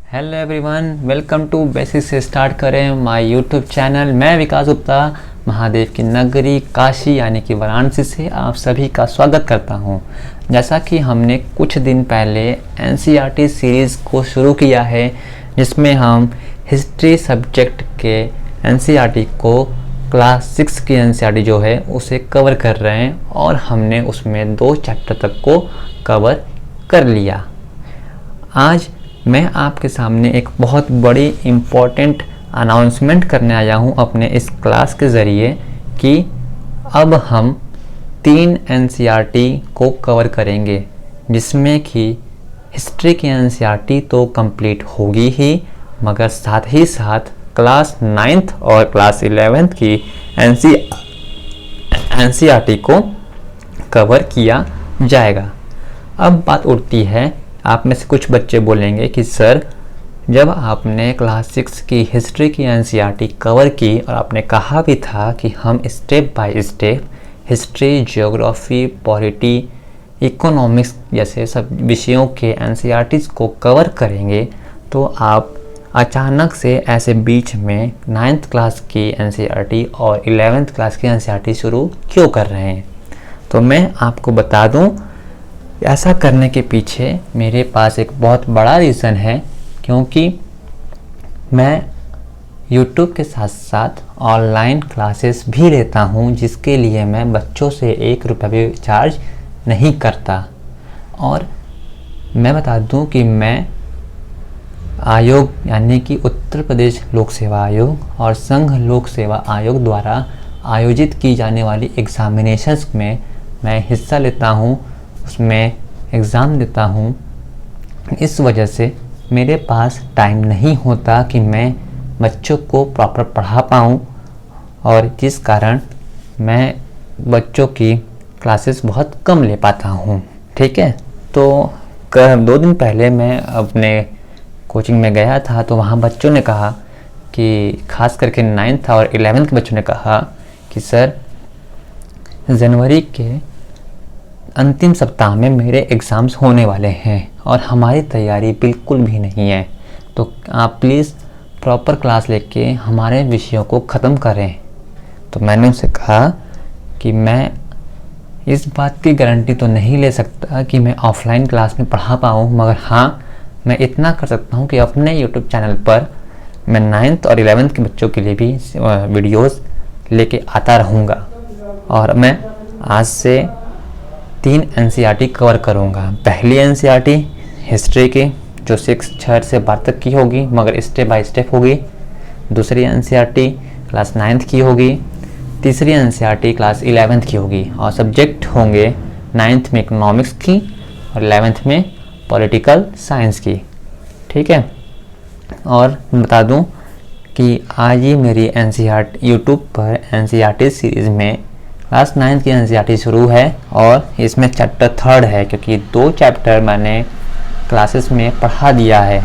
Hello everyone, welcome to basic से start करें my YouTube channel. मैं विकास गुप्ता महादेव की नगरी काशी यानी कि वाराणसी से आप सभी का स्वागत करता हूं। जैसा कि हमने कुछ दिन पहले एनसीईआरटी सीरीज़ को शुरू किया है, जिसमें हम हिस्ट्री सब्जेक्ट के एनसीईआरटी को क्लास 6 की एनसीईआरटी जो है उसे कवर कर रहे हैं और हमने उसमें 2 चैप्टर तक को कवर कर लिया। आज मैं आपके सामने एक बहुत बड़ी इम्पोर्टेंट अनाउंसमेंट करने आया हूँ अपने इस क्लास के ज़रिए कि अब हम 3 एनसीईआरटी को कवर करेंगे, जिसमें कि हिस्ट्री की एनसीईआरटी तो कंप्लीट होगी ही, मगर साथ ही साथ क्लास 9th और क्लास 11th की एनसीईआरटी को कवर किया जाएगा। अब बात उठती है, आप में से कुछ बच्चे बोलेंगे कि सर, जब आपने क्लास 6 की हिस्ट्री की एनसीईआरटी कवर की और आपने कहा भी था कि हम step by step history, geography, polity, economics जैसे सब विषयों के एनसीईआरटीज़ को कवर करेंगे, तो आप अचानक से ऐसे बीच में 9th क्लास की एनसीईआरटी और 11th क्लास की एनसीईआरटी शुरू क्यों कर रहे हैं? तो मैं आपको बता दूं, ऐसा करने के पीछे मेरे पास एक बहुत बड़ा रीज़न है, क्योंकि मैं YouTube के साथ साथ ऑनलाइन क्लासेस भी लेता हूं, जिसके लिए मैं बच्चों से 1 रुपये भी चार्ज नहीं करता। और मैं बता दूं कि मैं आयोग यानी कि उत्तर प्रदेश लोक सेवा आयोग और संघ लोक सेवा आयोग द्वारा आयोजित की जाने वाली एग्ज़ामिनेशंस में मैं हिस्सा लेता हूं, उसमें एग्ज़ाम देता हूँ। इस वजह से मेरे पास टाइम नहीं होता कि मैं बच्चों को प्रॉपर पढ़ा पाऊँ, और जिस कारण मैं बच्चों की क्लासेस बहुत कम ले पाता हूँ। ठीक है, तो 2 दिन पहले मैं अपने कोचिंग में गया था, तो वहाँ बच्चों ने कहा कि खास करके 9th और 11th के बच्चों ने कहा कि सर, जनवरी के अंतिम सप्ताह में मेरे एग्ज़ाम्स होने वाले हैं और हमारी तैयारी बिल्कुल भी नहीं है, तो आप प्लीज़ प्रॉपर क्लास लेके हमारे विषयों को ख़त्म करें। तो मैंने उनसे कहा कि मैं इस बात की गारंटी तो नहीं ले सकता कि मैं ऑफलाइन क्लास में पढ़ा पाऊँ, मगर हाँ, मैं इतना कर सकता हूँ कि अपने यूट्यूब चैनल पर मैं 9th और 11th के बच्चों के लिए भी वीडियोस लेके आता रहूँगा। और मैं आज से 3 एनसीईआरटी कवर करूँगा। पहली एनसीईआरटी हिस्ट्री की, जो 6 से 12 तक की होगी, मगर स्टेप बाय स्टेप होगी। दूसरी एनसीईआरटी क्लास 9th की होगी। तीसरी एनसीईआरटी क्लास 11th की होगी, और सब्जेक्ट होंगे 9th में इकोनॉमिक्स की और 11th में पॉलिटिकल साइंस की। ठीक है, और बता दूं कि आज ही मेरी एनसीईआरटी यूट्यूब पर एनसीईआरटी सीरीज़ में क्लास 9th की एनसीईआरटी शुरू है, और इसमें चैप्टर 3rd है, क्योंकि 2 चैप्टर मैंने क्लासेस में पढ़ा दिया है,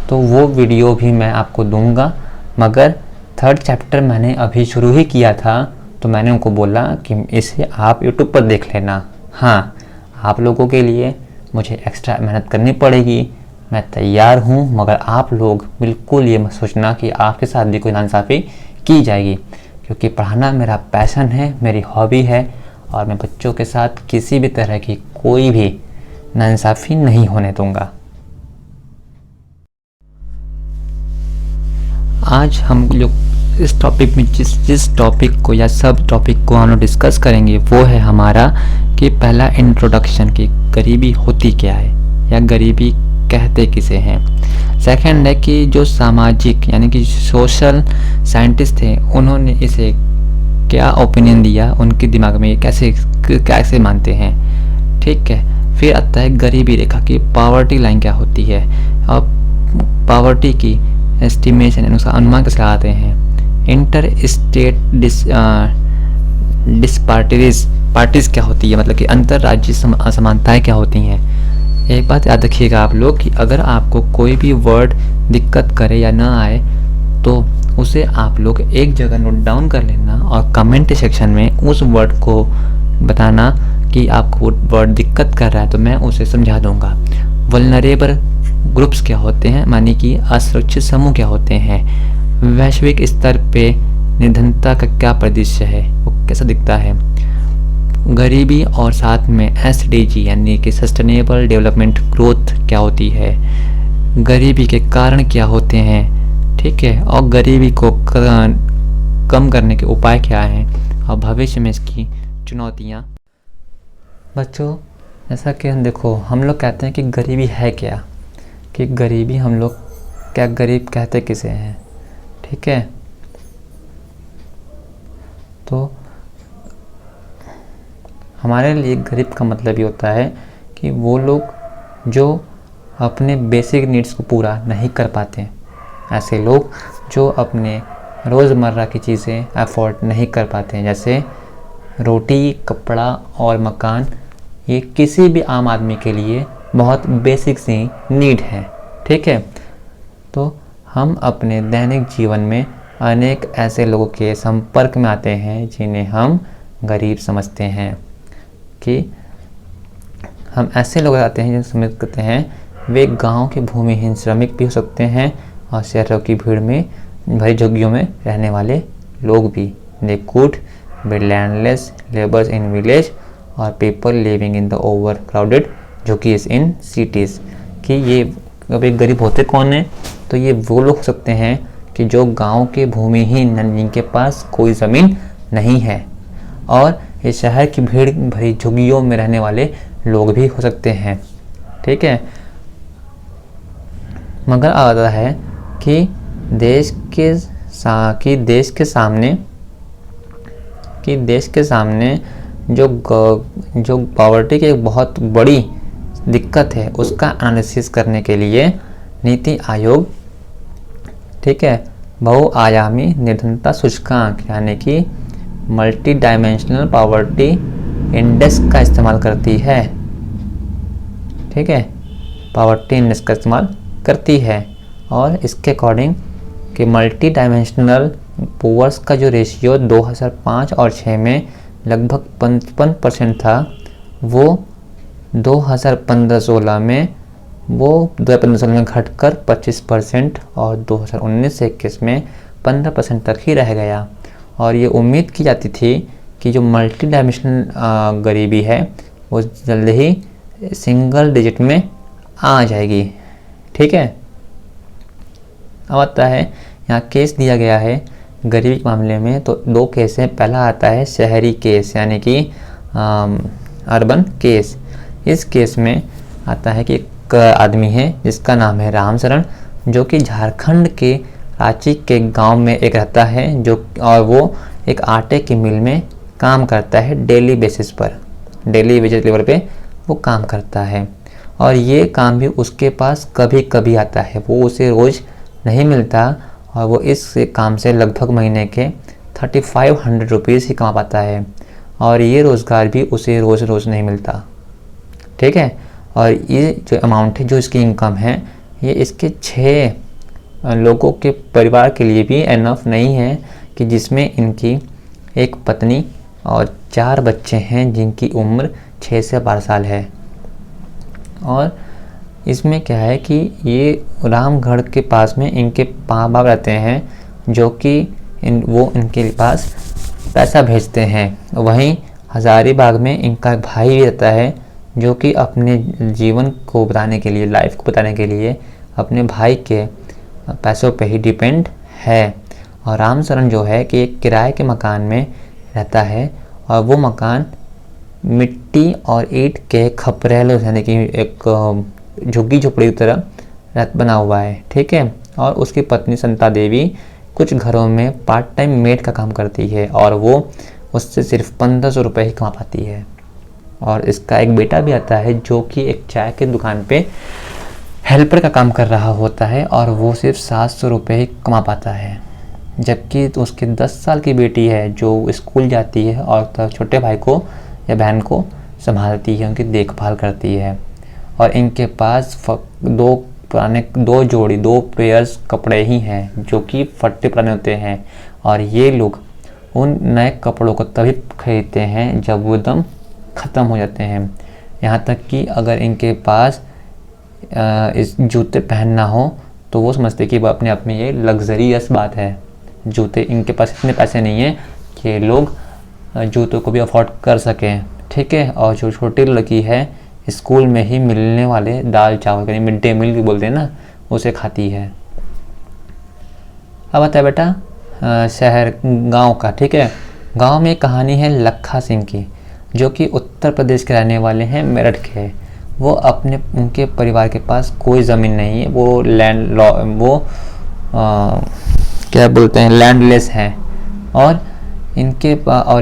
तो वो वीडियो भी मैं आपको दूंगा। मगर 3rd चैप्टर मैंने अभी शुरू ही किया था, तो मैंने उनको बोला कि इसे आप यूट्यूब पर देख लेना। हाँ, आप लोगों के लिए मुझे एक्स्ट्रा मेहनत करनी पड़ेगी, मैं तैयार हूँ, मगर आप लोग बिल्कुल ये मत सोचना कि आपके साथ भी कोई नाइंसाफ़ी की जाएगी, क्योंकि पढ़ाना मेरा पैशन है, मेरी हॉबी है, और मैं बच्चों के साथ किसी भी तरह की कोई भी नाइंसाफ़ी नहीं होने दूंगा। आज हम लोग इस टॉपिक में जिस टॉपिक को या सब टॉपिक को हम लोग डिस्कस करेंगे, वो है हमारा कि पहला इंट्रोडक्शन की गरीबी होती क्या है या गरीबी कहते किसे हैं। सेकंड है कि जो सामाजिक यानी कि सोशल साइंटिस्ट थे, उन्होंने इसे क्या ओपिनियन दिया, उनके दिमाग में कैसे मानते हैं। ठीक है, फिर आता है गरीबी रेखा की पावर्टी लाइन क्या होती है, और पावर्टी की एस्टिमेशन उसका अनुमान कैसे लगाते हैं। इंटर स्टेट डिस्पार्टिस क्या होती है, मतलब कि अंतर राज्य असमानताएँ क्या होती हैं। एक बात याद रखिएगा आप लोग कि अगर आपको कोई भी वर्ड दिक्कत करे या ना आए, तो उसे आप लोग एक जगह नोट डाउन कर लेना और कमेंट सेक्शन में उस वर्ड को बताना कि आपको वर्ड दिक्कत कर रहा है, तो मैं उसे समझा दूंगा। वल्नरेबल ग्रुप्स क्या होते हैं, मानी कि असुरक्षित समूह क्या होते हैं, वैश्विक स्तर पे निर्धनता का क्या परिदृश्य है, वो कैसा दिखता है, गरीबी और साथ में एसडीजी यानी कि सस्टेनेबल डेवलपमेंट ग्रोथ क्या होती है, गरीबी के कारण क्या होते हैं, ठीक है, और गरीबी को कम करने के उपाय क्या हैं, और भविष्य में इसकी चुनौतियाँ। बच्चों, जैसा कि हम देखो, हम लोग कहते हैं कि गरीबी है क्या, कि गरीबी हम लोग क्या, गरीब कहते किसे हैं, ठीक है। तो हमारे लिए गरीब का मतलब ये होता है कि वो लोग जो अपने बेसिक नीड्स को पूरा नहीं कर पाते, ऐसे लोग जो अपने रोज़मर्रा की चीज़ें अफोर्ड नहीं कर पाते हैं, जैसे रोटी, कपड़ा और मकान, ये किसी भी आम आदमी के लिए बहुत बेसिक सी नीड है, ठीक है। तो हम अपने दैनिक जीवन में अनेक ऐसे लोगों के संपर्क में आते हैं जिन्हें हम गरीब समझते हैं, कि हम ऐसे लोग आते हैं जिन्हें समझ करते हैं वे गांव के भूमिहीन श्रमिक भी हो सकते हैं और शहरों की भीड़ में भरी झुग्गियों में रहने वाले लोग भी। They could be landless labours in village और people living in the over crowded झुग्गीज इन सिटीज़। कि ये अब एक गरीब होते कौन है, तो ये वो लोग हो सकते हैं कि जो गांव के भूमिहीन, जिनके पास कोई ज़मीन नहीं है, और ये शहर की भीड़ भरी झुग्गियों में रहने वाले लोग भी हो सकते हैं, ठीक है। मगर आता है कि देश के सामने जो पॉवर्टी की एक बहुत बड़ी दिक्कत है, उसका एनालिसिस करने के लिए नीति आयोग, ठीक है, बहुआयामी निर्धनता सूचकांक यानी कि मल्टी डायमेंशनल पॉवर्टी इंडेक्स का इस्तेमाल करती है, ठीक है, पॉवर्टी इंडेक्स का इस्तेमाल करती है। और इसके अकॉर्डिंग कि मल्टी डायमेंशनल पुअर्स का जो रेशियो 2005 और 6 में लगभग 55% था, वो 2015-16 में घटकर 25% और 2019 से 21 में 15% तक ही रह गया। और ये उम्मीद की जाती थी कि जो मल्टी डायमेंशनल गरीबी है वो जल्द ही सिंगल डिजिट में आ जाएगी, ठीक है। अब आता है यहाँ केस दिया गया है गरीबी के मामले में, तो 2 केस हैं। पहला आता है शहरी केस यानी कि अर्बन केस। इस केस में आता है कि एक आदमी है जिसका नाम है रामशरण, जो कि झारखंड के रांची के गांव में एक रहता है, और वो एक आटे की मिल में काम करता है डेली बेसिस पर, डेली वेजेस लेवल पे वो काम करता है। और ये काम भी उसके पास कभी कभी आता है, वो उसे रोज़ नहीं मिलता, और वो इस काम से लगभग महीने के 3500 रुपीज़ ही कमा पाता है। और ये रोज़गार भी उसे रोज़ रोज़ नहीं मिलता, ठीक है। और ये जो अमाउंट है, जो इसकी इनकम है, ये इसके 6 लोगों के परिवार के लिए भी एनफ नहीं है, कि जिसमें इनकी एक पत्नी और 4 बच्चे हैं जिनकी उम्र 6 से 12 साल है। और इसमें क्या है कि ये रामगढ़ के पास में इनके माँ बाप रहते हैं, जो कि वो इनके पास पैसा भेजते हैं। वहीं हज़ारीबाग में इनका एक भाई भी रहता है, जो कि अपने जीवन को बताने के लिए, लाइफ को बताने के लिए अपने भाई के पैसों पे ही डिपेंड है। और रामशरण जो है कि एक किराए के मकान में रहता है, और वो मकान मिट्टी और ईंट के खपरेलों यानी कि एक झुग्गी झोपड़ी की तरह बना हुआ है, ठीक है। और उसकी पत्नी संता देवी कुछ घरों में पार्ट टाइम मेड का काम करती है, और वो उससे सिर्फ 1500 रुपये ही कमा पाती है। और इसका एक बेटा भी आता है, जो कि एक चाय की दुकान पे हेल्पर का काम कर रहा होता है, और वो सिर्फ 700 रुपये ही कमा पाता है। जबकि उसकी 10 साल की बेटी है, जो स्कूल जाती है और छोटे भाई को या बहन को संभालती है, उनकी देखभाल करती है। और इनके पास 2 पेयर्स कपड़े ही हैं, जो कि फटे पुराने होते हैं। और ये लोग उन नए कपड़ों को तभी खरीदते हैं जब वो एकदम ख़त्म हो जाते हैं। यहाँ तक कि अगर इनके पास इस जूते पहनना हो तो वो समझते कि वो अपने आप में ये लग्जरियस बात है। जूते, इनके पास इतने पैसे नहीं हैं कि लोग जूतों को भी अफोर्ड कर सकें, ठीक है। और जो छोटी लड़की है स्कूल में ही मिलने वाले दाल चावल, यानी मिड डे मील भी बोलते हैं ना, उसे खाती है। अब आता है बेटा शहर गांव का, ठीक है। गांव में एक कहानी है लखा सिंह की, जो कि उत्तर प्रदेश के रहने वाले हैं, मेरठ के। वो उनके परिवार के पास कोई ज़मीन नहीं है, वो क्या बोलते हैं, लैंडलेस हैं। और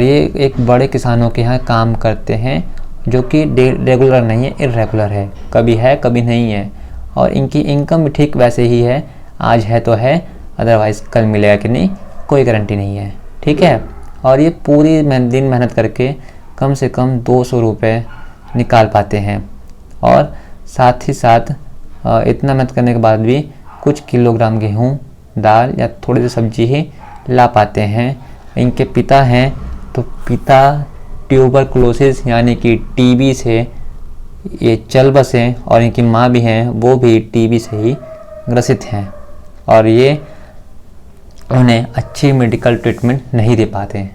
ये एक बड़े किसानों के यहाँ काम करते हैं, जो कि रेगुलर नहीं है, इर्रेगुलर है कभी नहीं है। और इनकी इनकम भी ठीक वैसे ही है, आज है तो है, अदरवाइज़ कल मिलेगा कि नहीं कोई गारंटी नहीं है, ठीक है। और ये पूरी दिन मेहनत करके कम से कम 200 रुपये निकाल पाते हैं। और साथ ही साथ इतना मेहनत करने के बाद भी कुछ किलोग्राम गेहूँ, दाल या थोड़ी सी सब्जी ही ला पाते हैं। इनके पिता हैं तो पिता ट्यूबरकुलोसिस यानी कि टीबी से ये चल बसे, और इनकी माँ भी हैं, वो भी टीबी से ही ग्रसित हैं। और ये उन्हें अच्छी मेडिकल ट्रीटमेंट नहीं दे पाते,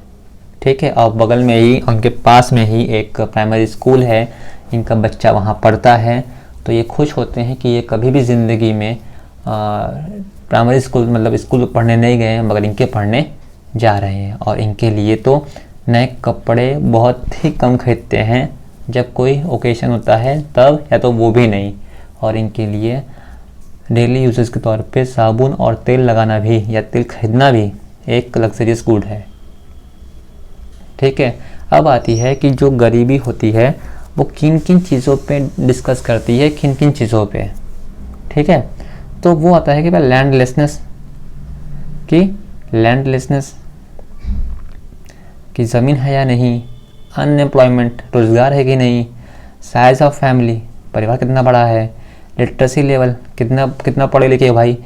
ठीक है। और बगल में ही उनके पास में ही एक प्राइमरी स्कूल है, इनका बच्चा वहाँ पढ़ता है। तो ये खुश होते हैं कि ये कभी भी ज़िंदगी में प्राइमरी स्कूल मतलब स्कूल पढ़ने नहीं गए, मगर इनके पढ़ने जा रहे हैं। और इनके लिए तो नए कपड़े बहुत ही कम खरीदते हैं, जब कोई ओकेशन होता है तब, या तो वो भी नहीं। और इनके लिए डेली यूजेस के तौर पे साबुन और तेल लगाना भी या तेल खरीदना भी एक लग्जरियस गुड है, ठीक है। अब आती है कि जो गरीबी होती है वो किन किन चीज़ों पे डिस्कस करती है, किन किन चीज़ों पे, ठीक है। तो वो आता है कि भाई लैंडलेसनेस की ज़मीन है या नहीं, अनएम्प्लॉयमेंट रोज़गार है कि नहीं, साइज़ ऑफ फैमिली परिवार कितना बड़ा है, लिटरेसी लेवल कितना पढ़े लिखे भाई,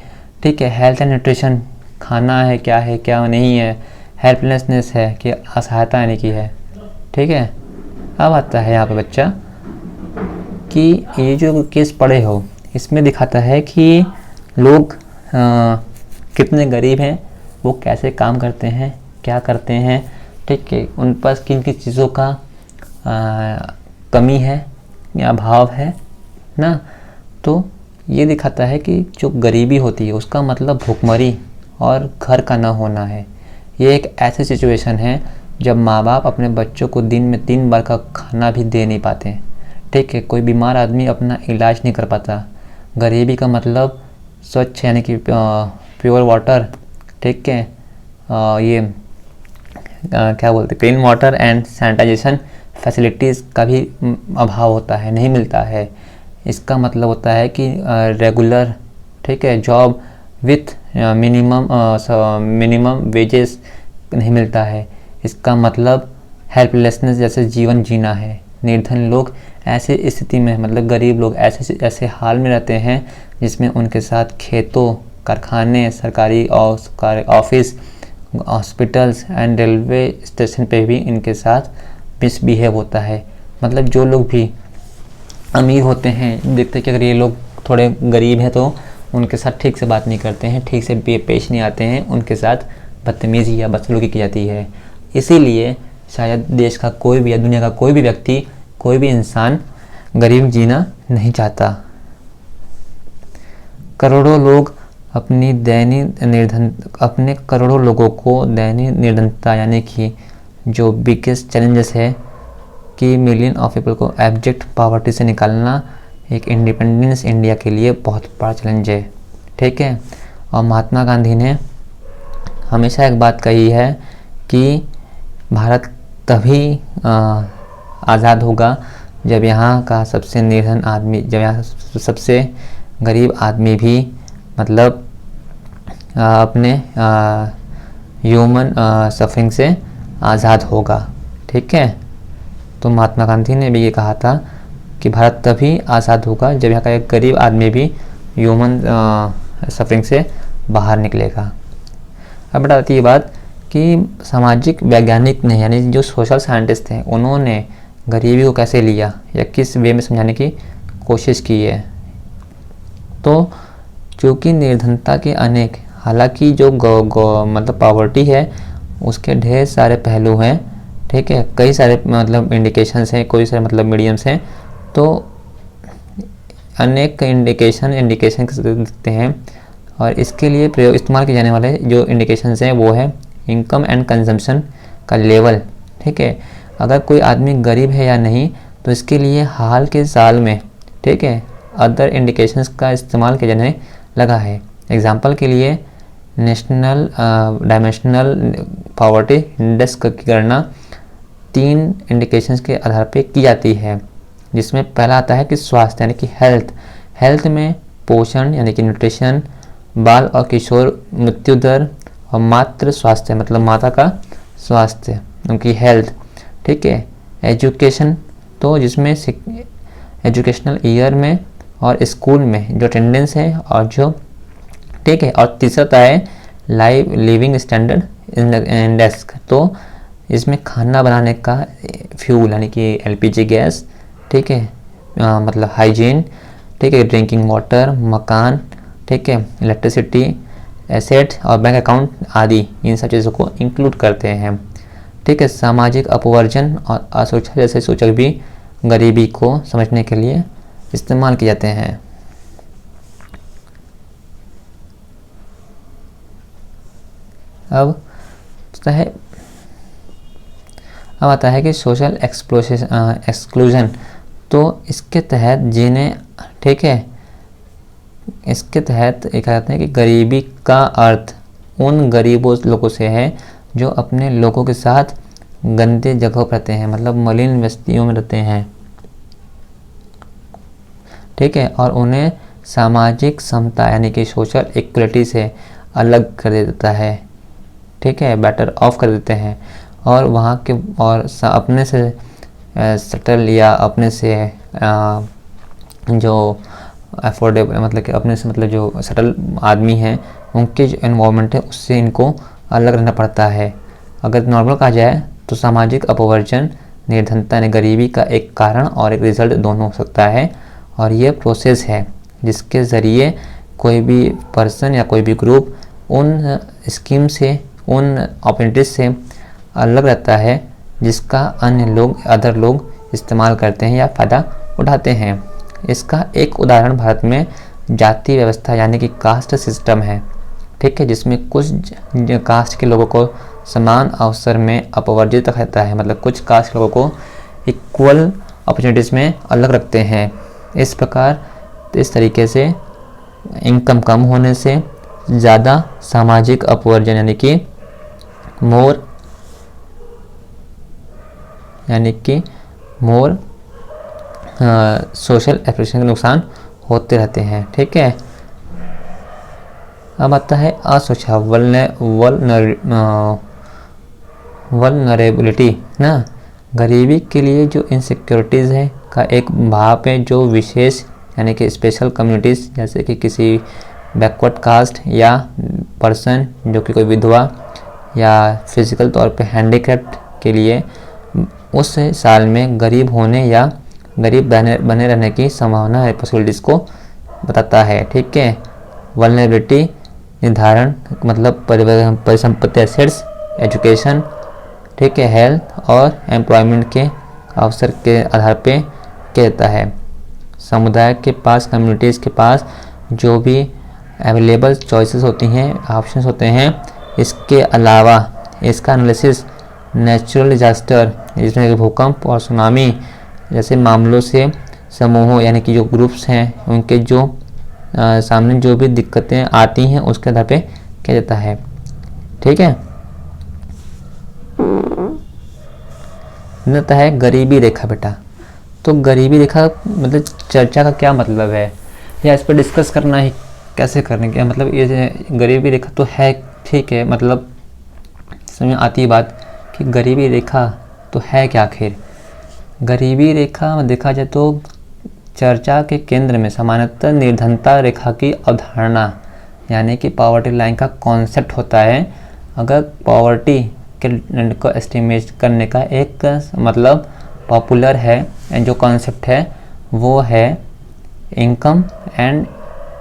ठीक है। हेल्थ एंड न्यूट्रिशन खाना है क्या नहीं है, हेल्पलेसनेस है कि असहायता यानी कि है, ठीक है। अब आता है यहाँ पे बच्चा कि ये जो केस पढ़े हो इसमें दिखाता है कि लोग कितने गरीब हैं, वो कैसे काम करते हैं, क्या करते हैं, ठीक है। उन पास किन किन चीज़ों का कमी है या अभाव है ना। तो ये दिखाता है कि जो गरीबी होती है उसका मतलब भूखमरी और घर का ना होना है। ये एक ऐसी सिचुएशन है जब माँ बाप अपने बच्चों को दिन में 3 बार का खाना भी दे नहीं पाते, ठीक है। कोई बीमार आदमी अपना इलाज नहीं कर पाता। गरीबी का मतलब स्वच्छ यानी कि प्योर वाटर, ठीक है। ये क्या बोलते, clean water and sanitization facilities का भी अभाव होता है, नहीं मिलता है। इसका मतलब होता है कि रेगुलर, ठीक है, जॉब विथ मिनिमम वेजेस नहीं मिलता है। इसका मतलब हेल्पलेसनेस जैसे जीवन जीना है। निर्धन लोग ऐसे स्थिति में, मतलब गरीब लोग ऐसे हाल में रहते हैं जिसमें उनके साथ खेतों, कारखाने, सरकारी office, hospitals and railway station पे भी इनके साथ मिसबिहेव होता है। मतलब जो लोग भी अमीर होते हैं देखते हैं कि अगर ये लोग थोड़े गरीब हैं तो उनके साथ ठीक से बात नहीं करते हैं, ठीक से पेश नहीं आते हैं, उनके साथ बदतमीज़ी या बदसलूकी की जाती है। इसीलिए शायद देश का कोई भी या दुनिया का कोई भी व्यक्ति, कोई भी इंसान गरीब जीना नहीं चाहता। करोड़ों लोगों को दैनिक निर्धनता यानी कि जो बिगेस्ट चैलेंजेस है कि मिलियन ऑफ पीपल को एब्जेक्ट पॉवर्टी से निकालना एक इंडिपेंडेंस इंडिया के लिए बहुत बड़ा चैलेंज है, ठीक है। और महात्मा गांधी ने हमेशा एक बात कही है कि भारत तभी आज़ाद होगा जब यहाँ का सबसे निर्धन आदमी, जब यहाँ सबसे गरीब आदमी भी मतलब अपने ह्यूमन सफरिंग से आज़ाद होगा, ठीक है। तो महात्मा गांधी ने भी ये कहा था कि भारत तभी आज़ाद होगा जब यहाँ का एक गरीब आदमी भी ह्यूमन सफरिंग से बाहर निकलेगा। अब बताती है बात कि सामाजिक वैज्ञानिक ने, यानी जो सोशल साइंटिस्ट हैं, उन्होंने गरीबी को कैसे लिया या किस वे में समझाने की कोशिश की है। तो क्योंकि निर्धनता के अनेक, हालांकि जो मतलब पॉवर्टी है उसके ढेर सारे पहलू हैं, ठीक है, कई सारे मतलब इंडिकेशंस हैं, कोई सारे मतलब मीडियम्स हैं, तो अनेक इंडिकेशन दिखते हैं। और इसके लिए प्रयोग इस्तेमाल किए जाने वाले जो इंडिकेशंस हैं वो है इनकम एंड कंजम्पशन का लेवल, ठीक है, अगर कोई आदमी गरीब है या नहीं, तो इसके लिए हाल के साल में, ठीक है, अदर इंडिकेशंस का इस्तेमाल किया जाने लगा है। एग्जांपल के लिए नेशनल डायमेंशनल पॉवर्टी इंडेक्स की गणना 3 इंडिकेशंस के आधार पर की जाती है, जिसमें पहला आता है कि स्वास्थ्य यानी कि हेल्थ में पोषण यानी कि न्यूट्रिशन, बाल और किशोर मृत्यु दर, और मातृ स्वास्थ्य मतलब माता का स्वास्थ्य उनकी हेल्थ, ठीक है। एजुकेशन, तो जिसमें एजुकेशनल ईयर में और स्कूल में जो अटेंडेंस है और जो, ठीक है, और तीसरा आता है लिविंग स्टैंडर्ड इंडेक्स, तो इसमें खाना बनाने का फ्यूल यानी कि एलपीजी गैस, ठीक है, मतलब हाइजीन, ठीक है, ड्रिंकिंग वाटर, मकान, ठीक है, इलेक्ट्रिसिटी, एसेट और बैंक अकाउंट आदि, इन सब चीज़ों को इंक्लूड करते हैं, ठीक है। सामाजिक अपवर्जन और असुरक्षा जैसे सूचक भी गरीबी को समझने के लिए इस्तेमाल किए जाते हैं। अब आता है कि सोशल एक्सक्लूजन, तो इसके तहत जिन्हें, ठीक है, इसके तहत एक कहते हैं कि गरीबी का अर्थ उन गरीबों लोगों से है जो अपने लोगों के साथ गंदे जगहों पर रहते हैं, मतलब मलिन बस्तियों में रहते हैं, ठीक है, और उन्हें सामाजिक समता यानी कि सोशल इक्वलिटी से अलग कर देता है, ठीक है, बेटर ऑफ कर देते हैं, और वहाँ के और अपने से सेटल या अपने से जो अफोर्डेबल मतलब कि अपने से मतलब जो सेटल आदमी हैं उनके जो एनवायरनमेंट है उससे इनको अलग रहना पड़ता है। अगर नॉर्मल कहा जाए तो सामाजिक अपवर्जन निर्धनता यानी गरीबी का एक कारण और एक रिजल्ट दोनों हो सकता है, और ये प्रोसेस है जिसके ज़रिए कोई भी पर्सन या कोई भी ग्रुप उन स्कीम से, उन अपॉर्चुनिटीज से अलग रहता है जिसका अन्य लोग, अदर लोग इस्तेमाल करते हैं या फ़ायदा उठाते हैं। इसका एक उदाहरण भारत में जाति व्यवस्था यानी कि कास्ट सिस्टम है, ठीक है, जिसमें कुछ कास्ट के लोगों को समान अवसर में अपवर्जित रहता है, मतलब कुछ कास्ट के लोगों को इक्वल अपॉर्चुनिटीज़ में अलग रखते हैं। इस प्रकार इस तरीके से इनकम कम होने से ज़्यादा सामाजिक अपवर्जन यानी कि मोर सोशल एक्सप्रेशन के नुकसान होते रहते हैं, ठीक है। अब आता है असुरक्षा, वल्नरेबिलिटी ना, गरीबी के लिए जो इनसिक्योरिटीज़ है का एक भाव है जो विशेष यानी कि स्पेशल कम्युनिटीज़ जैसे कि किसी बैकवर्ड कास्ट या पर्सन जो कि कोई विधवा या फिजिकल तौर पे हैंडीक्राफ्ट के लिए उस साल में गरीब होने या गरीब बने रहने की संभावना है, पॉसिबिलिटीज़ को बताता है, ठीक है। वल्नरेबिलिटी निर्धारण मतलब परिसंपत्ति, एसेट्स, एजुकेशन, ठीक है, हेल्थ और एम्प्लॉयमेंट के अवसर के आधार पे किया जाता है। समुदाय के पास, कम्युनिटीज़ के पास जो भी अवेलेबल चॉइसेस होती हैं, ऑप्शंस होते हैं, इसके अलावा इसका एनालिसिस नेचुरल डिजास्टर जिसमें भूकंप और सुनामी जैसे मामलों से समूहों यानी कि जो ग्रुप्स हैं उनके जो सामने जो भी दिक्कतें आती हैं उसके आधार पे किया जाता है, ठीक है। होता है गरीबी रेखा बेटा, तो गरीबी रेखा मतलब चर्चा का क्या मतलब है या इस पर डिस्कस करना ही कैसे करने का मतलब, ये गरीबी रेखा तो है, ठीक है, मतलब समझ आती है बात कि गरीबी रेखा तो है क्या आखिर। गरीबी रेखा में देखा जाए तो चर्चा के केंद्र में सामान्यतः निर्धनता रेखा की अवधारणा यानी कि पॉवर्टी लाइन का कॉन्सेप्ट होता है। अगर पॉवर्टी के को एस्टिमेट करने का एक मतलब पॉपुलर है जो कॉन्सेप्ट है वो है इनकम एंड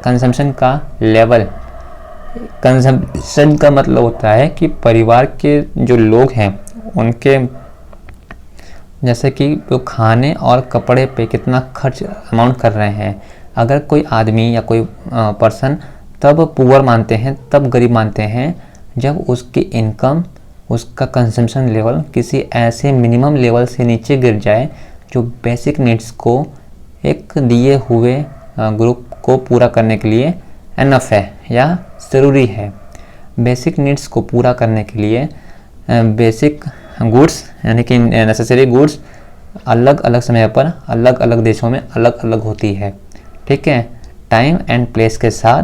कंजम्पशन का लेवल, कंजम्पशन का मतलब होता है कि परिवार के जो लोग हैं उनके जैसे कि वो खाने और कपड़े पे कितना खर्च अमाउंट कर रहे हैं। अगर कोई आदमी या कोई पर्सन तब पुअर मानते हैं, तब गरीब मानते हैं जब उसकी इनकम, उसका कंजम्पशन लेवल किसी ऐसे मिनिमम लेवल से नीचे गिर जाए जो बेसिक नीड्स को एक दिए हुए ग्रुप को पूरा करने के लिए एनफ है या ज़रूरी है। बेसिक नीड्स को पूरा करने के लिए बेसिक गुड्स यानी कि नेसेसरी गुड्स अलग अलग समय पर अलग अलग देशों में अलग अलग होती है, ठीक है। टाइम एंड प्लेस के साथ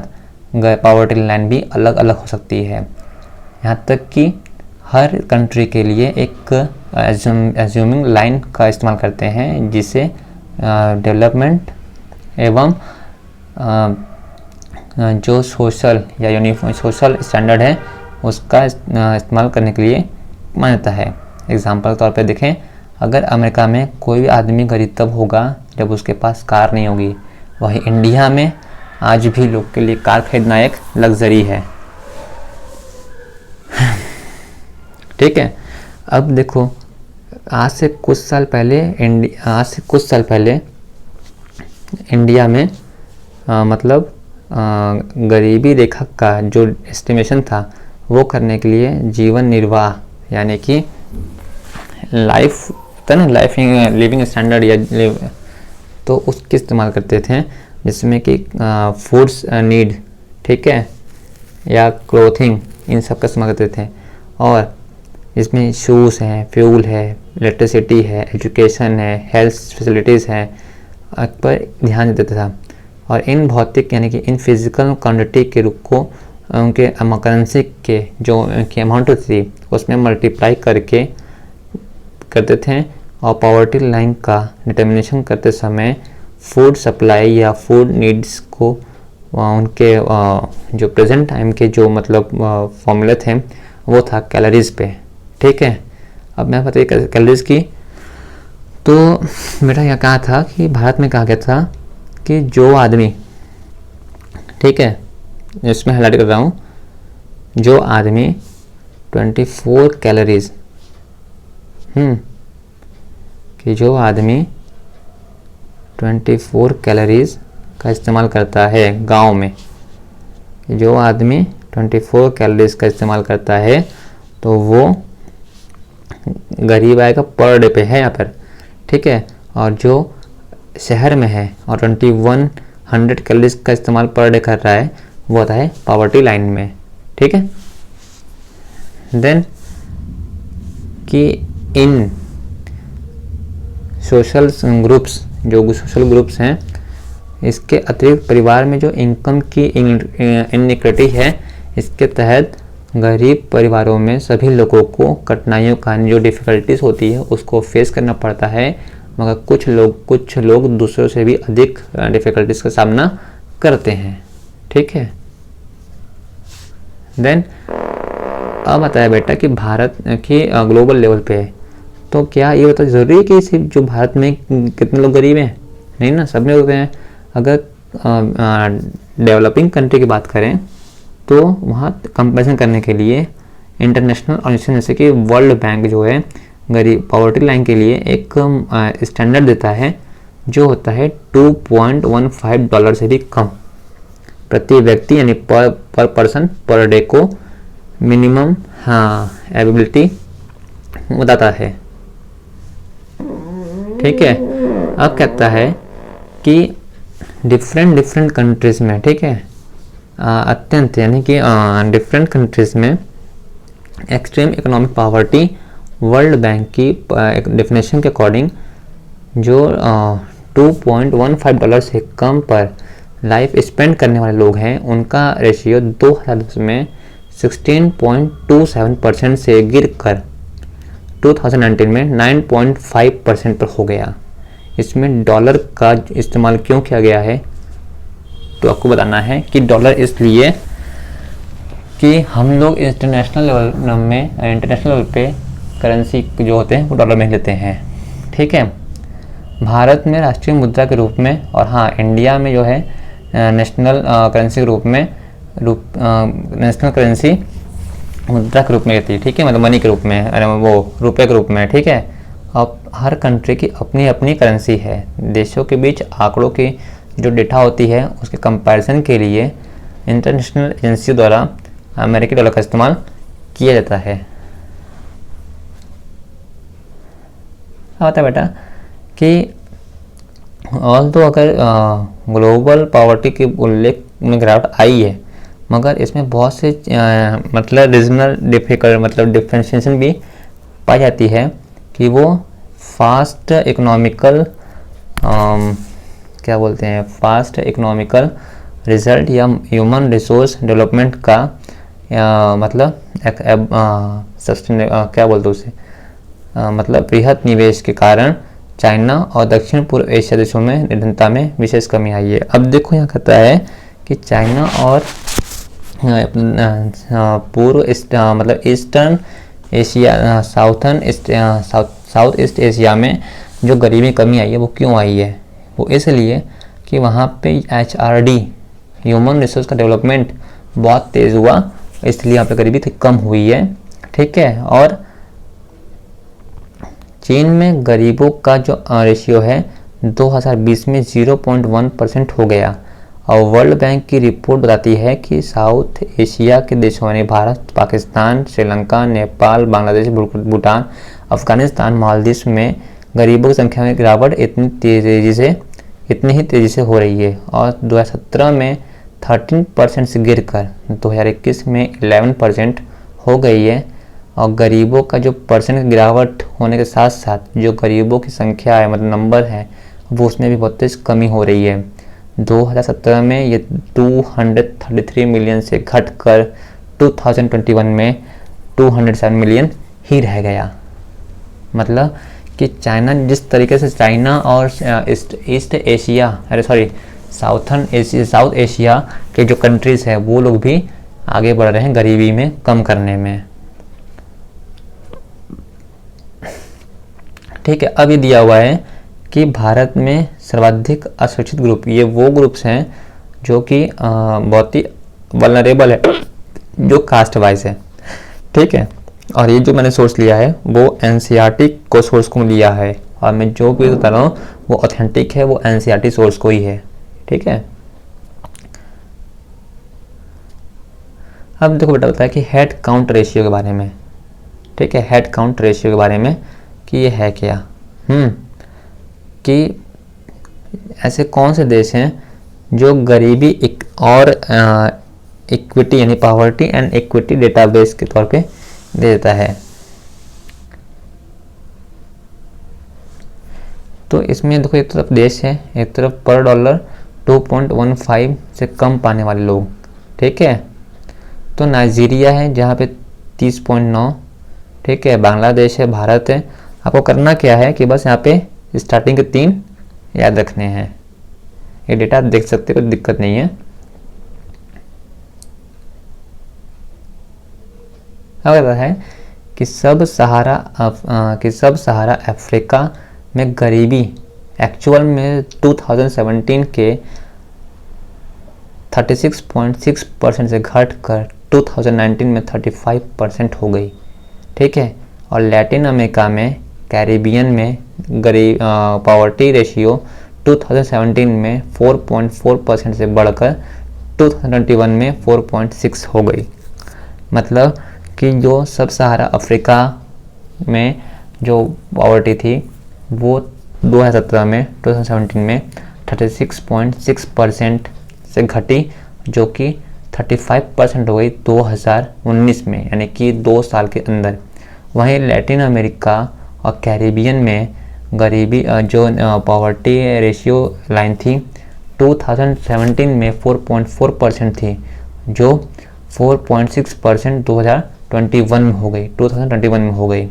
पॉवर्टी लाइन भी अलग अलग हो सकती है। यहाँ तक कि हर कंट्री के लिए एक एज्यूमिंग लाइन का इस्तेमाल करते हैं जिसे डेवलपमेंट एवं जो सोशल या यूनिफॉर्म सोशल स्टैंडर्ड है उसका इस्तेमाल करने के लिए मान्यता है। एग्जाम्पल के तौर पे देखें, अगर अमेरिका में कोई भी आदमी गरीब तब होगा जब उसके पास कार नहीं होगी, वहीं इंडिया में आज भी लोग के लिए कार खरीदना एक लग्जरी है, ठीक है। अब देखो, आज से कुछ साल पहले इंडिया में मतलब गरीबी रेखा का जो एस्टिमेशन था वो करने के लिए जीवन निर्वाह यानी कि लाइफ था ना, लिविंग स्टैंडर्ड या तो उसके इस्तेमाल करते थे, जिसमें कि फूड्स नीड, ठीक है, या क्लोथिंग, इन सब का इस्तेमाल करते थे। और इसमें शूज़ हैं, फ्यूल है, इलेक्ट्रिसिटी है, एजुकेशन है, हेल्थ फैसिलिटीज़ हैं पर ध्यान देता था। और इन भौतिक यानी कि इन फिजिकल क्वांटिटी के रूप को उनके करेंसी के जो उनकी अमाउंट होती थी उसमें मल्टीप्लाई करते थे। और पॉवर्टी लाइन का डिटर्मिनेशन करते समय फूड सप्लाई या फूड नीड्स को उनके जो प्रेजेंट टाइम के जो मतलब फॉर्मूले थे वो था कैलोरीज पे, ठीक है। अब मैं बताइए कैलोरीज की, तो मेरा यहाँ कहा था कि भारत में कहा गया था कि जो आदमी, ठीक है, इसमें हाईलाइट कर रहा हूँ, जो आदमी 24 कैलोरीज कि जो आदमी 24 कैलोरीज का इस्तेमाल करता है गांव में, जो आदमी 24 कैलोरीज का इस्तेमाल करता है तो वो गरीब आएगा पर डे पे है यहाँ पर, ठीक है। और जो शहर में है और 2100 कैलोरीज का इस्तेमाल पर डे कर रहा है वो आता है पॉवर्टी लाइन में, ठीक है। देन कि इन सोशल ग्रुप्स हैं, इसके अतिरिक्त परिवार में जो इनकम की इनइक्विटी है, इसके तहत गरीब परिवारों में सभी लोगों को कठिनाइयों का जो डिफ़िकल्टीज होती है उसको फेस करना पड़ता है, मगर कुछ लोग दूसरों से भी अधिक डिफ़िकल्टीज का सामना करते हैं, ठीक है। देन अब आता है बेटा कि भारत की ग्लोबल लेवल पे है, तो क्या ये बता ज़रूरी है कि सिर्फ जो भारत में कितने लोग गरीब हैं? नहीं ना, सब में होते हैं। अगर डेवलपिंग कंट्री की बात करें तो वहाँ कंपैरिजन करने के लिए इंटरनेशनल ऑर्गेनाइजेशन जैसे कि वर्ल्ड बैंक जो है गरीब पॉवर्टी लाइन के लिए एक स्टैंडर्ड देता है जो होता है $2.15 से भी कम प्रति व्यक्ति यानी पर पर्सन पर डे को मिनिमम एबिलिटी बताता है, ठीक है। अब कहता है कि डिफरेंट कंट्रीज़ में, ठीक है, अत्यंत यानी कि डिफरेंट कंट्रीज़ में extreme economic poverty world bank की एक डेफिनेशन के अकॉर्डिंग जो $2.15 से कम पर लाइफ स्पेंड करने वाले लोग हैं उनका रेशियो 2010 में 16.27% से गिरकर 2019 में 9.5% पर हो गया। इसमें डॉलर का इस्तेमाल क्यों किया गया है तो आपको बताना है कि डॉलर इसलिए कि हम लोग इंटरनेशनल लेवल पे करेंसी जो होते हैं वो डॉलर में लेते हैं, ठीक है। भारत में राष्ट्रीय मुद्रा के रूप में और इंडिया में जो है नेशनल करेंसी के रूप में नेशनल करेंसी मुद्रा के रूप में रहती है, ठीक है, मतलब मनी के रूप में, अरे वो रुपए के रूप में, ठीक है। अब हर कंट्री की अपनी अपनी करेंसी है। देशों के बीच आंकड़ों की जो डेटा होती है उसके कंपैरिजन के लिए इंटरनेशनल एजेंसी द्वारा अमेरिकी डॉलर का इस्तेमाल किया जाता है। होता है बेटा कि ऑल तो अगर ग्लोबल पॉवर्टी के उल्लेख में गिरावट आई है, मगर इसमें बहुत से मतलब रीजनल डिफरेंशिएशन भी पाई जाती है कि वो फास्ट इकोनॉमिकल क्या बोलते हैं, फास्ट इकोनॉमिकल रिजल्ट या ह्यूमन रिसोर्स डेवलपमेंट का मतलब क्या बोलते हैं उसे, मतलब बृहद निवेश के कारण चाइना और दक्षिण पूर्व एशिया देशों में निर्धनता में विशेष कमी आई है। अब देखो यहाँ कहता है कि चाइना और पूर्व मतलब eastern Asia south east Asia में जो गरीबी कमी आई है वो क्यों आई है? वो इसलिए कि वहाँ पे HRD ह्यूमन रिसोर्स का डेवलपमेंट बहुत तेज़ हुआ, इसलिए यहाँ पे गरीबी कम हुई है, ठीक है। और चीन में गरीबों का जो रेशियो है 2020 में 0.1% हो गया। और वर्ल्ड बैंक की रिपोर्ट बताती है कि साउथ एशिया के देशों यानी भारत, पाकिस्तान, श्रीलंका, नेपाल, बांग्लादेश, भूटान, अफगानिस्तान, मालदीव में गरीबों की संख्या में गिरावट इतनी ही तेज़ी से हो रही है। और 2017 में 13% से गिरकर 2021 में 11% हो गई है। और गरीबों का जो परसेंट गिरावट होने के साथ साथ जो गरीबों की संख्या है, मतलब नंबर है, वो उसमें भी बहुत तेज़ कमी हो रही है। 2017 में ये 233 मिलियन से घटकर 2021 में 207 मिलियन ही रह गया। मतलब कि चाइना जिस तरीके से चाइना और साउथ एशिया के जो कंट्रीज़ हैं वो लोग भी आगे बढ़ रहे हैं गरीबी में कम करने में, ठीक है। अब ये दिया हुआ है कि भारत में सर्वाधिक असुरक्षित ग्रुप, ये वो ग्रुप्स हैं जो कि बहुत ही वल्नरेबल है, जो कास्ट वाइज है, ठीक है। और ये जो मैंने सोर्स लिया है वो NCERT को सोर्स को लिया है, और मैं जो भी बता रहा हूँ वो ऑथेंटिक है, वो NCERT सोर्स को ही है, ठीक है। अब देखो बेटा बताया कि हेड काउंट रेशियो के बारे में, ठीक है, हेड काउंट रेशियो के बारे में कि ये है क्या, कि ऐसे कौन से देश हैं जो गरीबी और इक्विटी यानी पॉवर्टी एंड इक्विटी डेटाबेस के तौर पे दे देता है। तो इसमें देखो एक तरफ देश है, एक तरफ पर डॉलर 2.15 से कम पाने वाले लोग, ठीक है। तो नाइजीरिया है जहाँ पे 30.9, ठीक है, बांग्लादेश है, भारत है। आपको करना क्या है कि बस यहाँ पे स्टार्टिंग के 3 याद रखने हैं, ये डेटा आप देख सकते हो, कोई दिक्कत नहीं है। अब कहता है कि सब सहारा अफ्रीका में गरीबी एक्चुअल में 2017 के 36.6% से घटकर 2019 में 35% हो गई, ठीक है। और लैटिन अमेरिका में कैरिबियन में पॉवर्टी रेशियो 2017 में 4.4% से बढ़कर 2021 में 4.6 हो गई। मतलब कि जो सब सहारा अफ्रीका में जो पॉवर्टी थी वो 2017 में 36.6% से घटी, जो कि 35% हो गई 2019 में, यानी कि 2 साल के अंदर। वहीं लैटिन अमेरिका और कैरिबियन में गरीबी जो पॉवर्टी रेशियो लाइन थी 2017 में 4.4% थी, जो 4.6% 2021 में हो गई।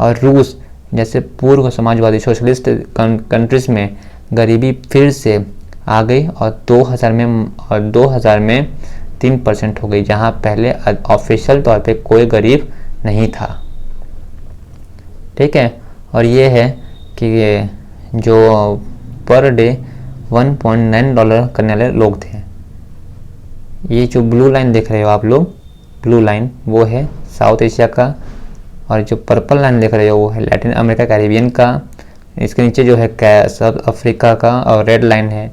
और रूस जैसे पूर्व समाजवादी सोशलिस्ट कंट्रीज में गरीबी फिर से आ गई और 2000 में 3% हो गई, जहां पहले ऑफिशियल तौर पे कोई गरीब नहीं था, ठीक है। और ये है कि जो पर डे $1.9 करने वाले लोग थे। ये जो ब्लू लाइन देख रहे हो आप लोग, ब्लू लाइन वो है साउथ एशिया का, और जो पर्पल लाइन देख रहे हो वो है लैटिन अमेरिका कैरिबियन का। इसके नीचे जो है साउथ अफ्रीका का, और रेड लाइन है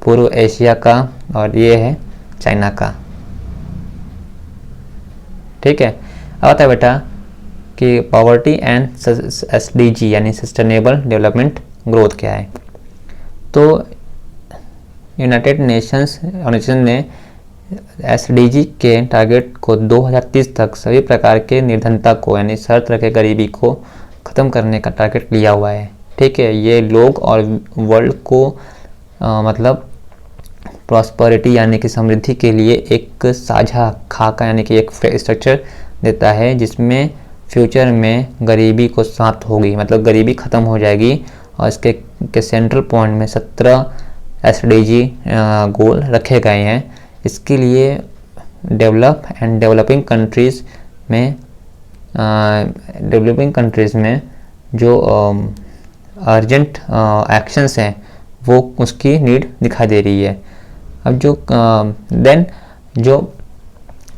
पूर्व एशिया का, और ये है चाइना का। ठीक है। अब आता है बेटा कि पॉवर्टी एंड SDG यानी सस्टेनेबल डेवलपमेंट ग्रोथ क्या है। तो यूनाइटेड नेशंस ऑर्गेनाइजेशन ने SDG के टारगेट को 2030 तक सभी प्रकार के निर्धनता को यानी हर तरह के गरीबी को ख़त्म करने का टारगेट लिया हुआ है। ठीक है। ये लोग और वर्ल्ड को मतलब प्रॉस्पेरिटी यानी कि समृद्धि के लिए एक साझा खाका यानी कि एक स्ट्रक्चर देता है, जिसमें फ्यूचर में गरीबी को समाप्त होगी, मतलब गरीबी ख़त्म हो जाएगी। और इसके सेंट्रल पॉइंट में 17 SDG गोल रखे गए हैं। इसके लिए डेवलपिंग कंट्रीज़ में जो अर्जेंट एक्शंस हैं वो उसकी नीड दिखाई दे रही है। अब जो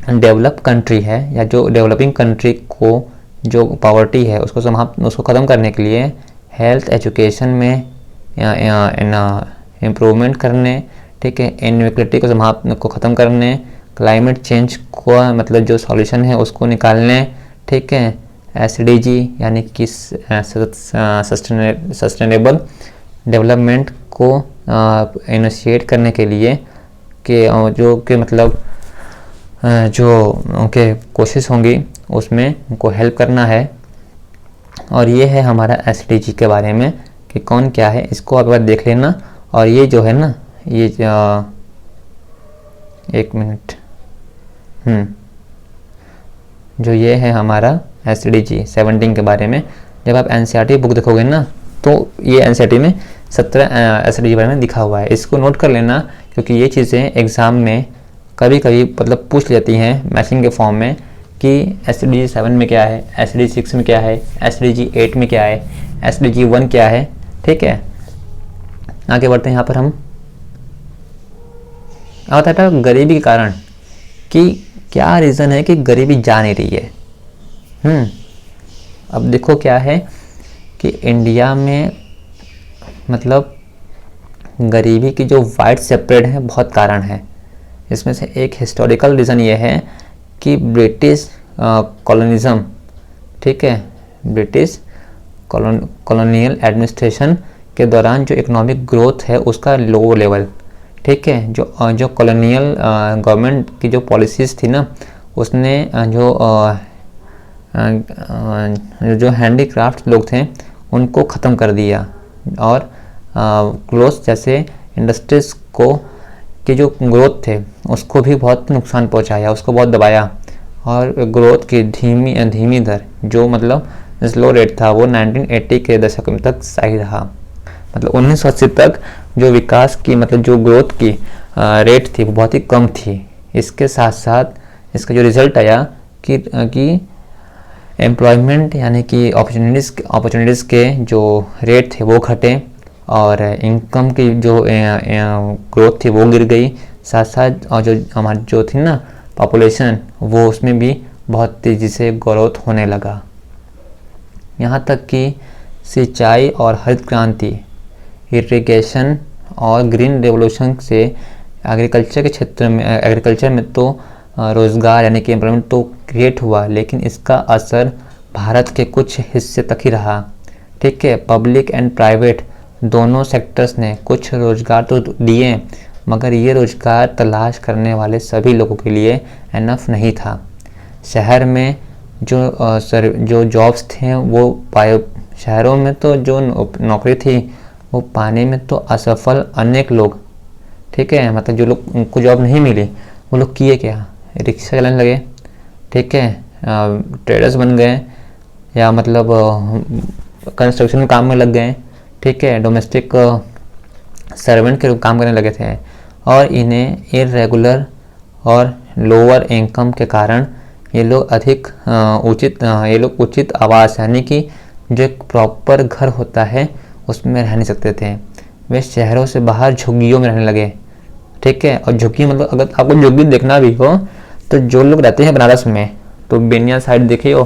डेवलप कंट्री है या जो डेवलपिंग कंट्री को जो पॉवर्टी है उसको ख़त्म करने के लिए हेल्थ एजुकेशन में इम्प्रूवमेंट करने, ठीक है, इनइक्वालिटी को ख़त्म करने, क्लाइमेट चेंज को मतलब जो सॉल्यूशन है उसको निकालने, ठीक है, SDG यानी कि सस्टेनेबल डेवलपमेंट को इनिशिएट करने के लिए जो उनके कोशिश होंगी उसमें उनको हेल्प करना है। और ये है हमारा SDG के बारे में कि कौन क्या है, इसको एक बार देख लेना। और ये जो है ना, ये एक मिनट, जो ये है हमारा SDG 17 के बारे में, जब आप NCERT बुक देखोगे ना तो ये NCERT में 17 SDG के बारे में लिखा हुआ है। इसको नोट कर लेना, क्योंकि ये चीज़ें एग्ज़ाम में कभी कभी मतलब पूछ लेती हैं मैचिंग के फॉर्म में कि SDG 7 में क्या है, SDG 6 में क्या है, SDG 8 में क्या है, SDG 1 क्या है। ठीक है, आगे बढ़ते हैं। यहाँ पर हम आता है गरीबी के कारण कि क्या रीज़न है कि गरीबी जा नहीं रही है। अब देखो क्या है कि इंडिया में मतलब गरीबी की जो वाइड सेपरेट है बहुत कारण है। इसमें से एक हिस्टोरिकल रीज़न ये है कि ब्रिटिश कॉलोनिज़म, ठीक है, ब्रिटिश कॉलोनियल एडमिनिस्ट्रेशन के दौरान जो इकोनॉमिक ग्रोथ है उसका लो लेवल, ठीक है, जो कॉलोनियल गवर्नमेंट की जो पॉलिसीज़ थी ना, उसने जो हैंडीक्राफ्ट लोग थे उनको ख़त्म कर दिया, और क्लोथ जैसे इंडस्ट्रीज़ को के जो ग्रोथ थे उसको भी बहुत नुकसान पहुंचाया, उसको बहुत दबाया। और ग्रोथ की धीमी दर जो मतलब स्लो रेट था वो 1980 के दशक तक सही रहा। मतलब 1980 तक जो विकास की मतलब जो ग्रोथ की रेट थी वो बहुत ही कम थी। इसके साथ साथ इसका जो रिज़ल्ट आया कि एम्प्लॉयमेंट यानी कि अपॉर्चुनिटीज़ के जो रेट थे वो घटे, और इनकम की जो ग्रोथ थी वो गिर गई। साथ साथ और जो हमारी जो थी ना पॉपुलेशन, वो उसमें भी बहुत तेज़ी से ग्रोथ होने लगा। यहाँ तक कि सिंचाई और हरित क्रांति, इरिगेशन और ग्रीन रेवोल्यूशन से एग्रीकल्चर के क्षेत्र में एग्रीकल्चर में तो रोज़गार यानी कि एम्प्लॉयमेंट तो क्रिएट हुआ, लेकिन इसका असर भारत के कुछ हिस्से तक ही रहा। ठीक है, पब्लिक एंड प्राइवेट दोनों सेक्टर्स ने कुछ रोज़गार तो दिए, मगर ये रोज़गार तलाश करने वाले सभी लोगों के लिए एनफ नहीं था। शहर में जो जॉब्स थे वो शहरों में तो जो नौकरी थी वो पाने में तो असफल अनेक लोग, ठीक है, मतलब जो लोग उनको जॉब नहीं मिली वो लोग किए क्या, रिक्शा चलाने लगे, ठीक है, ट्रेडर्स बन गए, या मतलब कंस्ट्रक्शन में काम में लग गए, ठीक है, डोमेस्टिक सर्वेंट के काम करने लगे थे। और इन्हें इरेगुलर और लोअर इनकम के कारण ये लोग उचित आवास यानी कि जो एक प्रॉपर घर होता है उसमें रह नहीं सकते थे। वे शहरों से बाहर झुग्गियों में रहने लगे। ठीक है, और झुग्गी मतलब अगर आपको झुग्गी देखना भी हो तो जो लोग रहते हैं बनारस में तो बेनिया साइड देखे हो,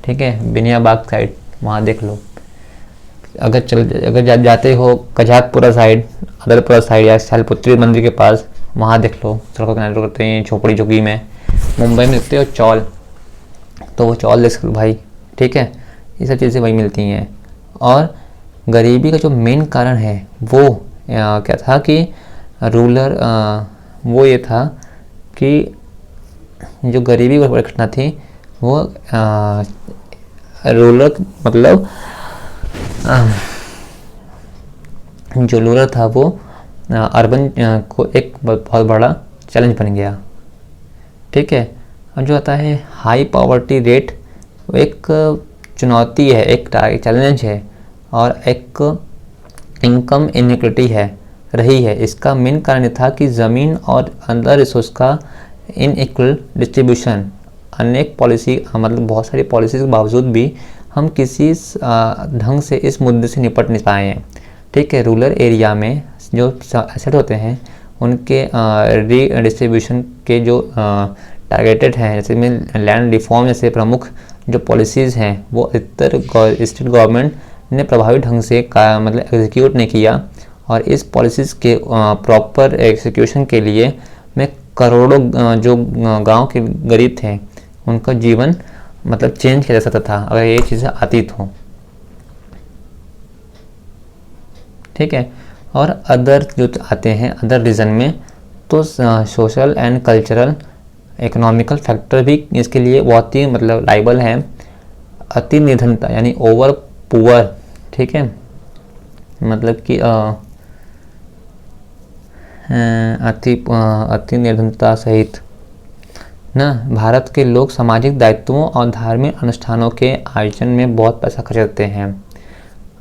ठीक है, बेनिया बाग साइड वहाँ देख लो। अगर जाते हो कजाकपुरा साइड, अदरपुरा साइड या शैलपुत्री मंदिर के पास, वहाँ देख लो सड़कों किनारे करते हैं झोपड़ी झुग्गी में। मुंबई में देखते हो चौल, तो वो चौल देख सकते भाई। ठीक है, ये सब चीज़ें वही मिलती हैं। और गरीबी का जो मेन कारण है वो क्या था कि रूरल, वो ये था कि जो गरीबी की घटना थी वो रूरल मतलब जो रूरल था वो अर्बन को एक बहुत बड़ा चैलेंज बन गया। ठीक है, और जो आता है हाई पॉवर्टी रेट, वो एक चुनौती है, एक चैलेंज है और एक इनकम इनइक्विटी है रही है। इसका मेन कारण ये था कि ज़मीन और अदर रिसोर्स का इनइक्वल डिस्ट्रीब्यूशन। अनेक पॉलिसी मतलब बहुत सारी पॉलिसीज़ के बावजूद भी हम किसी ढंग से इस मुद्दे से निपट नहीं पाए हैं। ठीक है, रूरल एरिया में जो एसेट होते हैं उनके रीडिस्ट्रीब्यूशन के जो टारगेटेड हैं, जैसे में लैंड रिफॉर्म जैसे प्रमुख जो पॉलिसीज़ हैं वो अधिकतर स्टेट गवर्नमेंट ने प्रभावी ढंग से मतलब एग्जीक्यूट नहीं किया। और इस पॉलिसीज़ के प्रॉपर एग्जीक्यूशन के लिए में करोड़ों जो गांव के गरीब थे उनका जीवन मतलब चेंज किया जा सकता था अगर ये चीज़ें आती तो। ठीक है, और अदर जो आते हैं अदर रीजन में तो social and cultural economical factor भी इसके लिए बहुत ही मतलब लाइबल हैं। अति निर्धनता यानी ओवर पुअर, ठीक है, मतलब कि अति निर्धनता सहित ना भारत के लोग सामाजिक दायित्वों और धार्मिक अनुष्ठानों के आयोजन में बहुत पैसा खर्च करते हैं।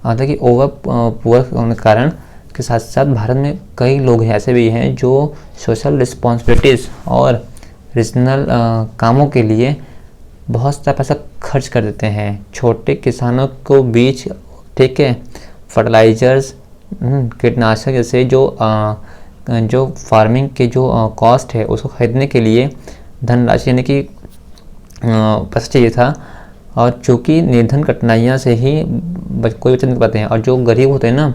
हालांकि ओवर पुअर होने के कारण के साथ साथ भारत में कई लोग ऐसे भी हैं जो सोशल रिस्पॉन्सिबिलिटीज़ और रीजनल कामों के लिए बहुत सारा पैसा खर्च कर देते हैं। छोटे किसानों को बीज, ठीक है, फर्टिलाइजर्स, कीटनाशक जैसे जो फार्मिंग के जो कॉस्ट है उसको खरीदने के लिए धनराशि यानी कि पैसा चाहिए था। और चूँकि निर्धन कठिनाइयाँ से ही कोई बच्चे नहीं पाते हैं और जो गरीब होते हैं ना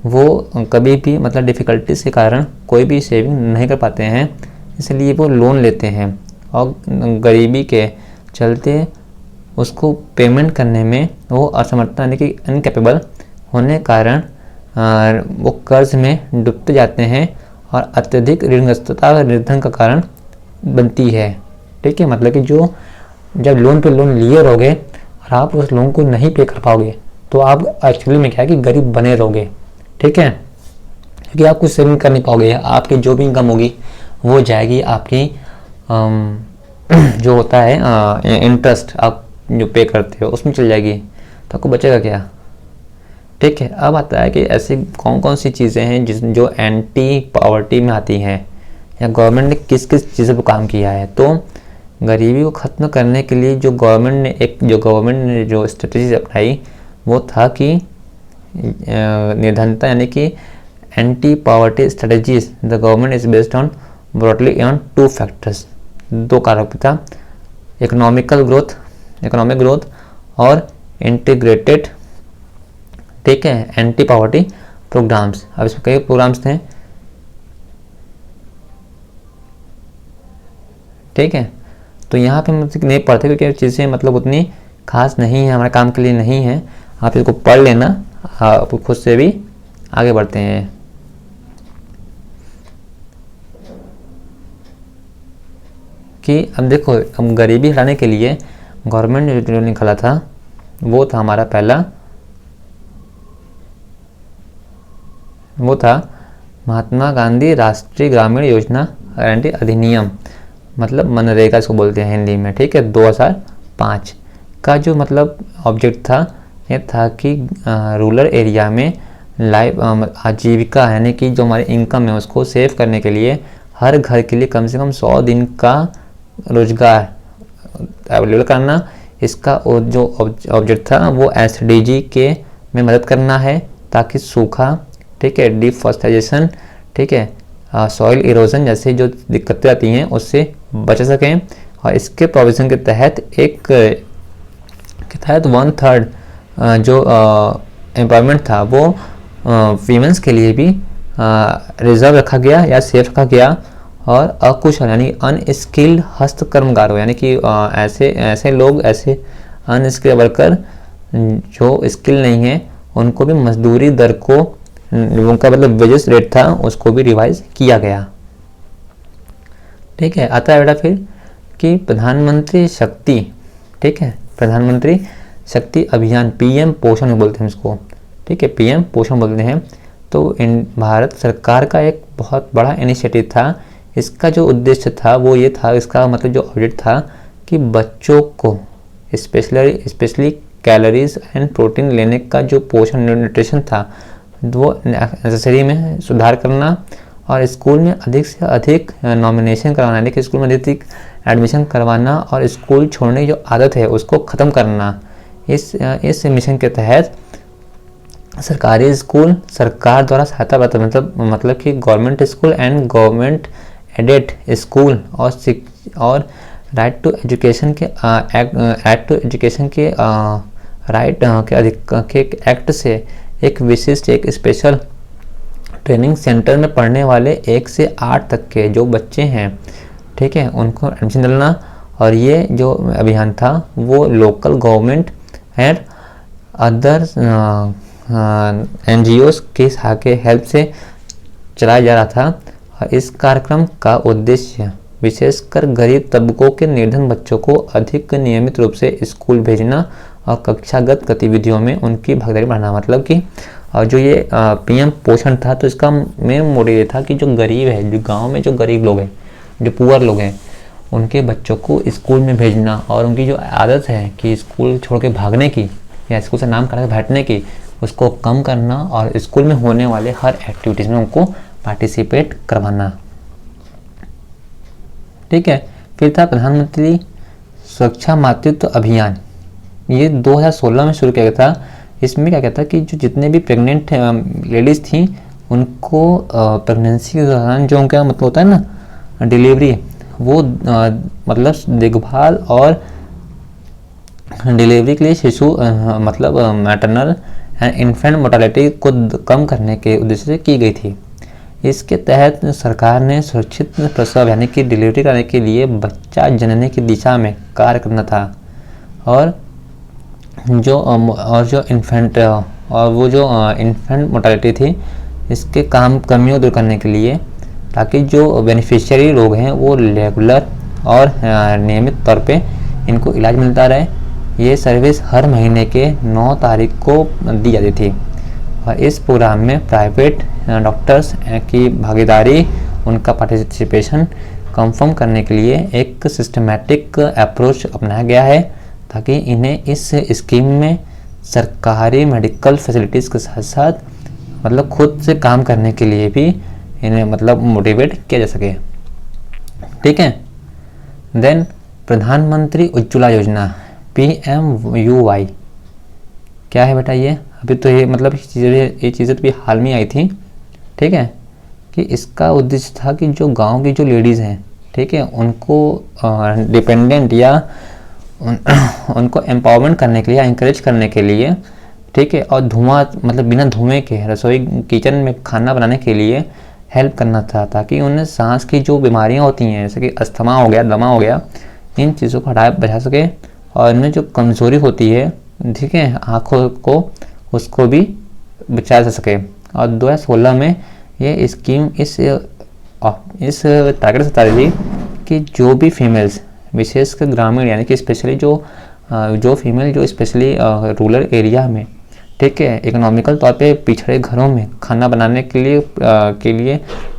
वो कभी भी मतलब डिफ़िकल्टीज के कारण कोई भी सेविंग नहीं कर पाते हैं, इसलिए वो लोन लेते हैं और गरीबी के चलते उसको पेमेंट करने में वो असमर्थता यानी कि अनकैपेबल होने के कारण वो कर्ज में डूबते जाते हैं और अत्यधिक ऋणग्रस्तता निर्धन का कारण बनती है। ठीक है, मतलब कि जो जब लोन पे लोन लिए रहोगे और आप उस लोन को नहीं पे कर पाओगे तो आप एक्चुअली में क्या है कि गरीब बने रहोगे। ठीक है, क्योंकि आप कुछ सेविंग कर नहीं पाओगे, आपकी जो भी इनकम होगी वो जाएगी आपकी जो होता है इंटरेस्ट आप जो पे करते हो उसमें चल जाएगी, तो आपको बचेगा क्या। ठीक है, अब आता है कि ऐसी कौन कौन सी चीज़ें हैं जो एंटी पॉवर्टी में आती हैं या गवर्नमेंट ने किस किस चीज़ों पर काम किया है। तो गरीबी को ख़त्म करने के लिए जो गवर्नमेंट ने जो स्ट्रेटजी अपनाई वो था कि निर्धनता यानी कि anti poverty strategies the government is based on broadly on 2 factors, 2 कारक था, इकोनॉमिक ग्रोथ और इंटीग्रेटेड, ठीक है, एंटी पॉवर्टी प्रोग्राम्स। अब इसमें कई प्रोग्राम्स थे। ठीक है, तो यहाँ पे मतलब नहीं पढ़ते क्योंकि चीज़ें मतलब उतनी खास नहीं है, हमारे काम के लिए नहीं है। आप इसको पढ़ लेना, आप खुद से भी आगे बढ़ते हैं। कि अब देखो, अब गरीबी हटाने के लिए गवर्नमेंट ने जो निकाला था वो था हमारा पहला, वो था महात्मा गांधी राष्ट्रीय ग्रामीण योजना गारंटी अधिनियम, मतलब मनरेगा इसको बोलते हैं हिंदी में। ठीक है, 2005 का जो मतलब ऑब्जेक्ट था ये था कि रूरल एरिया में आजीविका यानी कि जो हमारी इनकम है उसको सेव करने के लिए हर घर के लिए कम से कम 100 दिन का रोजगार अवेलेबल करना। इसका जो ऑब्जेक्ट था वो SDG के में मदद करना है ताकि सूखा, ठीक है, डिफॉरेस्टेशन, ठीक है, सॉइल इरोजन जैसे जो दिक्कतें आती हैं उससे बच सकें। और इसके प्रोविज़न के तहत वन थर्ड जो एम्प्लॉयमेंट था वो वीमेंस के लिए भी रिजर्व रखा गया या सेफ रखा गया। और अकुशल यानी अनस्किल्ड हस्तकर्मगारों, यानी कि ऐसे लोग, ऐसे अनस्किल्ड वर्कर जो स्किल नहीं है, उनको भी मजदूरी दर को, उनका मतलब वेजेस रेट था उसको भी रिवाइज किया गया। ठीक है, आता है बेटा फिर कि प्रधानमंत्री शक्ति, ठीक है, प्रधानमंत्री शक्ति अभियान, पीएम पोषण बोलते हैं इसको, ठीक है, पीएम पोषण बोलते हैं। तो भारत सरकार का एक बहुत बड़ा इनिशिएटिव था। इसका जो उद्देश्य था वो ये था, इसका मतलब जो ऑब्जेक्ट था कि बच्चों को स्पेशली कैलोरीज एंड प्रोटीन लेने का जो पोषण न्यूट्रिशन था वो नेसेसरी में सुधार करना, और स्कूल में अधिक से अधिक नॉमिनेशन करवाना, यानी कि स्कूल में अधिक एडमिशन करवाना और स्कूल छोड़ने की जो आदत है उसको ख़त्म करना। इस मिशन के तहत सरकारी स्कूल सरकार द्वारा सहायता प्राप्त, मतलब कि government school and government aided school और राइट टू एजुकेशन के एक्ट से एक विशिष्ट, एक स्पेशल ट्रेनिंग सेंटर में पढ़ने वाले 1 से 8 तक के जो बच्चे हैं, ठीक है, उनको एडमिशन दिलाना। और ये जो अभियान था वो local government and other NGOs के हेल्प से चलाया जा रहा था। और इस कार्यक्रम का उद्देश्य विशेषकर गरीब तबकों के निर्धन बच्चों को अधिक नियमित रूप से स्कूल भेजना और कक्षागत गतिविधियों में उनकी भागीदारी बढ़ाना। मतलब कि जो ये पीएम पोषण था, तो इसका मेन मोटिव ये था कि जो गरीब है, जो गांव में जो गरीब लोग हैं, जो पुअर लोग हैं, उनके बच्चों को स्कूल में भेजना, और उनकी जो आदत है कि स्कूल छोड़ के भागने की या स्कूल से नाम करा के बैठने की, उसको कम करना और स्कूल में होने वाले हर एक्टिविटीज़ में उनको पार्टिसिपेट करवाना। ठीक है, फिर था प्रधानमंत्री सुरक्षा मातृत्व अभियान। ये 2016 में शुरू किया गया था। इसमें क्या कहता है कि जो जितने भी प्रेग्नेंट लेडीज़ थी उनको प्रेगनेंसी के दौरान जो उनका मतलब होता है ना डिलीवरी, वो मतलब देखभाल और डिलीवरी के लिए शिशु मतलब मैटरनल एंड इन्फेंट मोर्टेलिटी को कम करने के उद्देश्य से की गई थी। इसके तहत सरकार ने सुरक्षित प्रसव यानी कि डिलीवरी करने के लिए बच्चा जनने की दिशा में कार्य करना था। और जो इन्फेंट मोर्टेलिटी थी, इसके कमियों दूर करने के लिए, ताकि जो बेनिफिशियरी लोग हैं वो रेगुलर और नियमित तौर पे इनको इलाज मिलता रहे। ये सर्विस हर महीने के 9 तारीख को दी जाती थी। और इस प्रोग्राम में प्राइवेट डॉक्टर्स की भागीदारी, उनका पार्टिसिपेशन कंफर्म करने के लिए एक सिस्टमैटिक अप्रोच अपनाया गया है, ताकि इन्हें इस स्कीम में सरकारी मेडिकल फैसिलिटीज़ के साथ साथ मतलब खुद से काम करने के लिए भी इन्हें मतलब मोटिवेट किया जा सके। ठीक है, देन प्रधानमंत्री उज्ज्वला योजना PMUY क्या है बेटा? ये अभी तो ये मतलब ये चीज़ें तो भी हाल में आई थी। ठीक है, कि इसका उद्देश्य था कि जो गांव की जो लेडीज़ हैं, ठीक है, उनको डिपेंडेंट या उनको एम्पावरमेंट करने के लिए, इंकरेज करने के लिए, ठीक है, और धुआं मतलब बिना धुएं के रसोई किचन में खाना बनाने के लिए हेल्प करना था, ताकि उन्हें सांस की जो बीमारियां होती हैं जैसे कि अस्थमा हो गया, दमा हो गया, इन चीज़ों को हटाया बचा सके। और इनमें जो कमज़ोरी होती है, ठीक है, आँखों को, उसको भी बचाया जा सके। और 2016 में ये स्कीम इस टारगेट से तारी थी कि जो भी फीमेल्स, विशेषकर ग्रामीण यानी कि स्पेशली जो फीमेल जो स्पेशली रूरल एरिया में, ठीक है, इकोनॉमिकल तौर पे पिछड़े घरों में खाना बनाने के लिए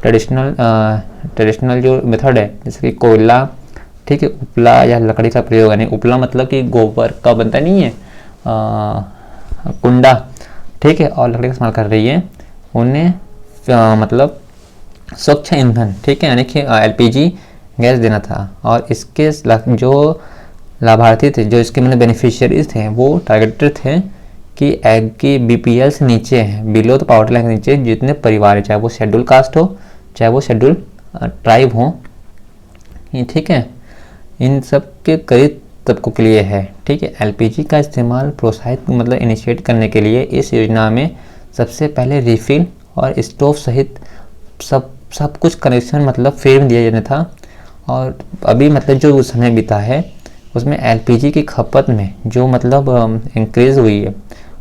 ट्रेडिशनल जो मेथड है, जैसे कि कोयला, ठीक है, उपला या लकड़ी का प्रयोग, यानी उपला मतलब कि गोबर का बनता नहीं है, कुंडा, ठीक है, और लकड़ी का इस्तेमाल कर रही है, उन्हें मतलब स्वच्छ ईंधन, ठीक है, यानी कि LPG गैस देना था। और इसके जो लाभार्थी थे, जो इसके मतलब बेनिफिशियरीज थे, वो टारगेटेड थे कि एग की बीपीएल से नीचे हैं, बिलो द पॉवर्टी लाइन के नीचे जितने परिवार हैं, चाहे वो शेड्यूल कास्ट हो चाहे वो शेड्यूल ट्राइब हो, ठीक है, इन सब के करीब तबकों के लिए है। ठीक है, एलपीजी का इस्तेमाल प्रोत्साहित मतलब इनिशिएट करने के लिए इस योजना में सबसे पहले रिफिल और स्टोव सहित सब कुछ कनेक्शन मतलब फ्री में दिया जाना था। और अभी मतलब जो समय बीता है उसमें एलपीजी की खपत में जो मतलब इंक्रीज़ हुई है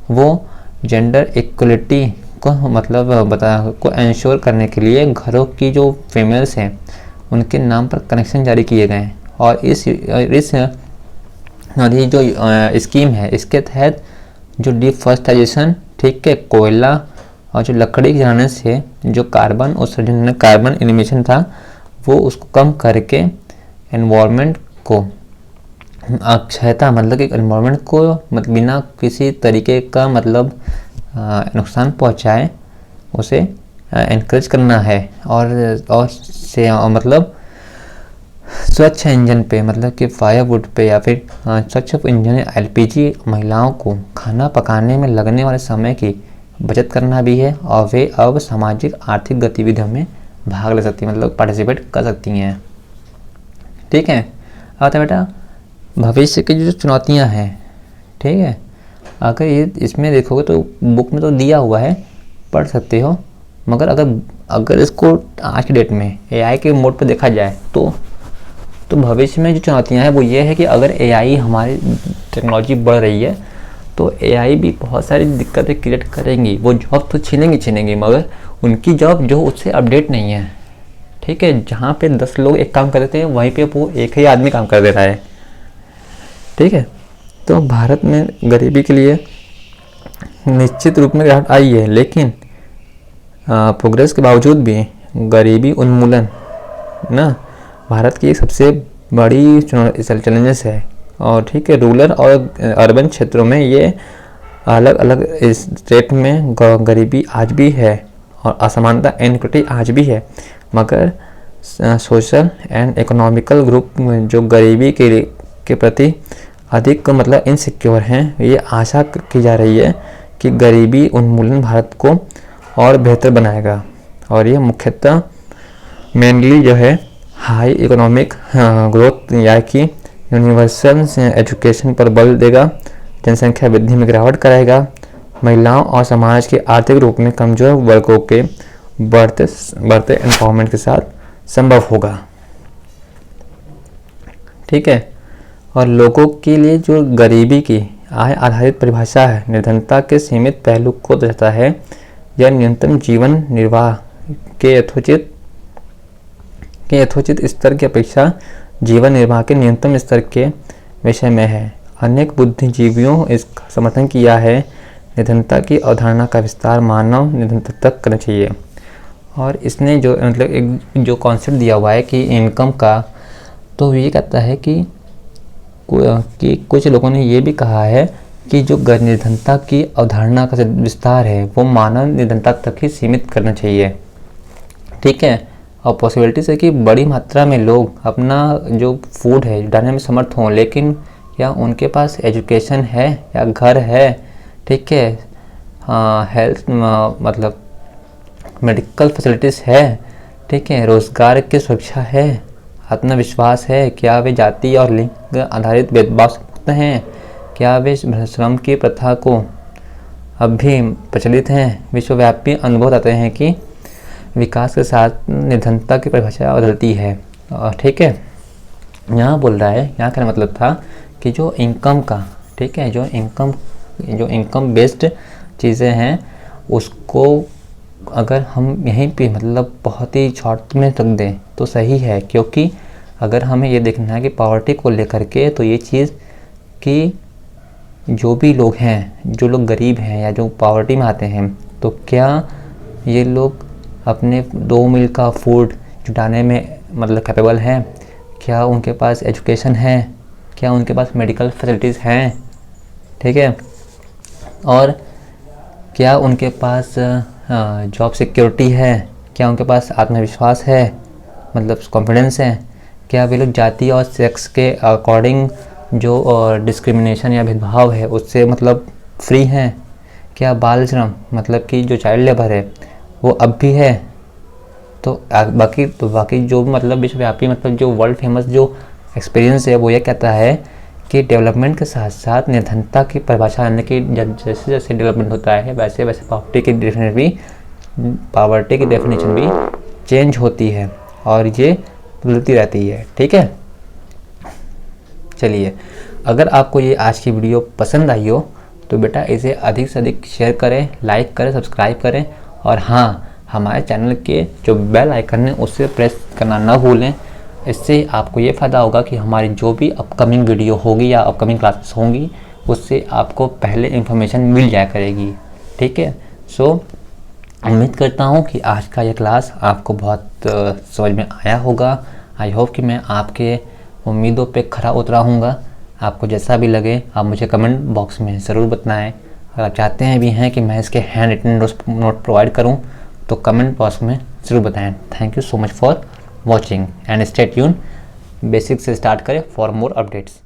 वो जेंडर इक्वलिटी को मतलब को इंश्योर करने के लिए घरों की जो फीमेल्स हैं उनके नाम पर कनेक्शन जारी किए गए हैं। और इस जो स्कीम है इसके तहत जो डिफॉरेस्टेशन, ठीक है, कोयला और जो लकड़ी जलाने से जो कार्बन उत्सर्जन कार्बन एमिशन था वो उसको कम करके एनवायरनमेंट को अक्षयता मतलब कि एनवायरनमेंट को मतलब बिना किसी तरीके का मतलब नुकसान पहुंचाए उसे एनकरेज करना है। और से मतलब स्वच्छ इंजन पे मतलब कि फायरवुड पे या फिर स्वच्छ इंजन एलपीजी महिलाओं को खाना पकाने में लगने वाले समय की बचत करना भी है और वे अब सामाजिक आर्थिक गतिविधियों में भाग ले सकती हैं मतलब पार्टिसिपेट कर सकती हैं। ठीक है, आता बेटा भविष्य की जो चुनौतियां हैं, ठीक है, अगर ये इसमें देखोगे तो बुक में तो दिया हुआ है, पढ़ सकते हो, मगर अगर इसको आज की डेट में एआई के मोड पर देखा जाए तो भविष्य में जो चुनौतियां हैं वो ये है कि अगर एआई हमारी टेक्नोलॉजी बढ़ रही है तो एआई भी बहुत सारी दिक्कतें क्रिएट करेंगी। वो जॉब तो छीनेंगी मगर उनकी जॉब जो उससे अपडेट नहीं है। ठीक है, जहाँ पे 10 लोग एक काम कर देते हैं वहीं पे वो एक ही आदमी काम कर दे रहा है। ठीक है, तो भारत में गरीबी के लिए निश्चित रूप में गिरावट आई है, लेकिन प्रोग्रेस के बावजूद भी गरीबी उन्मूलन ना भारत की सबसे बड़ी चैलेंजेस है। और ठीक है, रूरल और अर्बन क्षेत्रों में ये अलग अलग स्टेट में गरीबी आज भी है और असमानता इनइक्विटी आज भी है, मगर सोशल एंड इकोनॉमिकल ग्रुप जो गरीबी के प्रति अधिक मतलब इनसिक्योर हैं, ये आशा की जा रही है कि गरीबी उन्मूलन भारत को और बेहतर बनाएगा। और ये मुख्यतः मेनली जो है हाई इकोनॉमिक ग्रोथ या कि यूनिवर्सल एजुकेशन पर बल देगा, जनसंख्या वृद्धि में गिरावट कराएगा, महिलाओं और समाज के आर्थिक रूप में कमजोर वर्गों के बढ़ते एम्पावरमेंट के साथ संभव होगा। ठीक है, और लोगों के लिए जो गरीबी की आय आधारित परिभाषा है निर्धनता के सीमित पहलू को दर्शाता है। यह न्यूनतम जीवन निर्वाह के यथोचित स्तर की अपेक्षा जीवन निर्वाह के न्यूनतम स्तर के विषय में है। अनेक बुद्धिजीवियों इसका समर्थन किया है। निर्धनता की अवधारणा का विस्तार मानव निर्धनता तक करना चाहिए। और इसने जो मतलब एक जो कॉन्सेप्ट दिया हुआ है कि इनकम का, तो ये कहता है कि कुछ लोगों ने ये भी कहा है कि जो निर्धनता की अवधारणा का विस्तार है वो मानव निर्धनता तक ही सीमित करना चाहिए। ठीक है, और पॉसिबिलिटीज़ है कि बड़ी मात्रा में लोग अपना जो फूड है डालने में समर्थ हों, लेकिन क्या उनके पास एजुकेशन है या घर है, ठीक है, हेल्थ मतलब मेडिकल फैसिलिटीज़ है, ठीक है, रोज़गार की सुरक्षा है, आत्मविश्वास है, क्या वे जाति और लिंग आधारित भेदभाव से मुक्त हैं, क्या वे श्रम की प्रथा को अब भी प्रचलित हैं। विश्वव्यापी अनुभव बताते हैं कि विकास के साथ निर्धनता की परिभाषा बदलती है। ठीक है, यहाँ बोल रहा है, यहाँ का मतलब था कि जो इनकम का, ठीक है, जो इनकम बेस्ड चीज़ें हैं उसको अगर हम यहीं पे मतलब बहुत ही शॉर्ट में रख दें तो सही है, क्योंकि अगर हमें ये देखना है कि पॉवर्टी को लेकर के, तो ये चीज़ कि जो भी लोग हैं, जो लोग गरीब हैं या जो पॉवर्टी में आते हैं, तो क्या ये लोग अपने 2 मील का फूड जुटाने में मतलब कैपेबल हैं, क्या उनके पास एजुकेशन है, क्या उनके पास मेडिकल फैसिलिटीज़ हैं, ठीक है, और क्या उनके पास जॉब सिक्योरिटी है, क्या उनके पास आत्मविश्वास है मतलब कॉन्फिडेंस है, क्या वे लोग जाति और सेक्स के अकॉर्डिंग जो डिस्क्रिमिनेशन या भेदभाव है उससे मतलब फ्री हैं, क्या बाल श्रम मतलब कि जो चाइल्ड लेबर है वो अब भी है? तो बाकी जो मतलब विश्वव्यापी मतलब जो वर्ल्ड फेमस जो एक्सपीरियंस है वो ये कहता है कि डेवलपमेंट के साथ साथ निर्धनता की परिभाषा यानी कि जैसे जैसे डेवलपमेंट होता है वैसे वैसे पावर्टी की डेफिनेशन भी चेंज होती है और ये बदलती रहती है। ठीक है, चलिए, अगर आपको ये आज की वीडियो पसंद आई हो तो बेटा इसे अधिक से अधिक शेयर करें, लाइक करें, सब्सक्राइब करें और हाँ, हमारे चैनल के जो बेल आइकन है उससे प्रेस करना ना भूलें। इससे आपको ये फ़ायदा होगा कि हमारी जो भी अपकमिंग वीडियो होगी या अपकमिंग क्लासेस होंगी उससे आपको पहले इन्फॉर्मेशन मिल जाया करेगी। ठीक है, सो उम्मीद करता हूँ कि आज का ये क्लास आपको बहुत समझ में आया होगा। आई होप कि मैं आपके उम्मीदों पे खरा उतरा हूँगा। आपको जैसा भी लगे आप मुझे कमेंट बॉक्स में ज़रूर बताएं। अगर आप चाहते हैं भी हैं कि मैं इसके हैंड रिटन नोट प्रोवाइड करूं तो कमेंट बॉक्स में ज़रूर बताएं। Thank you so much for watching and stay tune. Basic से स्टार्ट करें फॉर मोर अपडेट्स।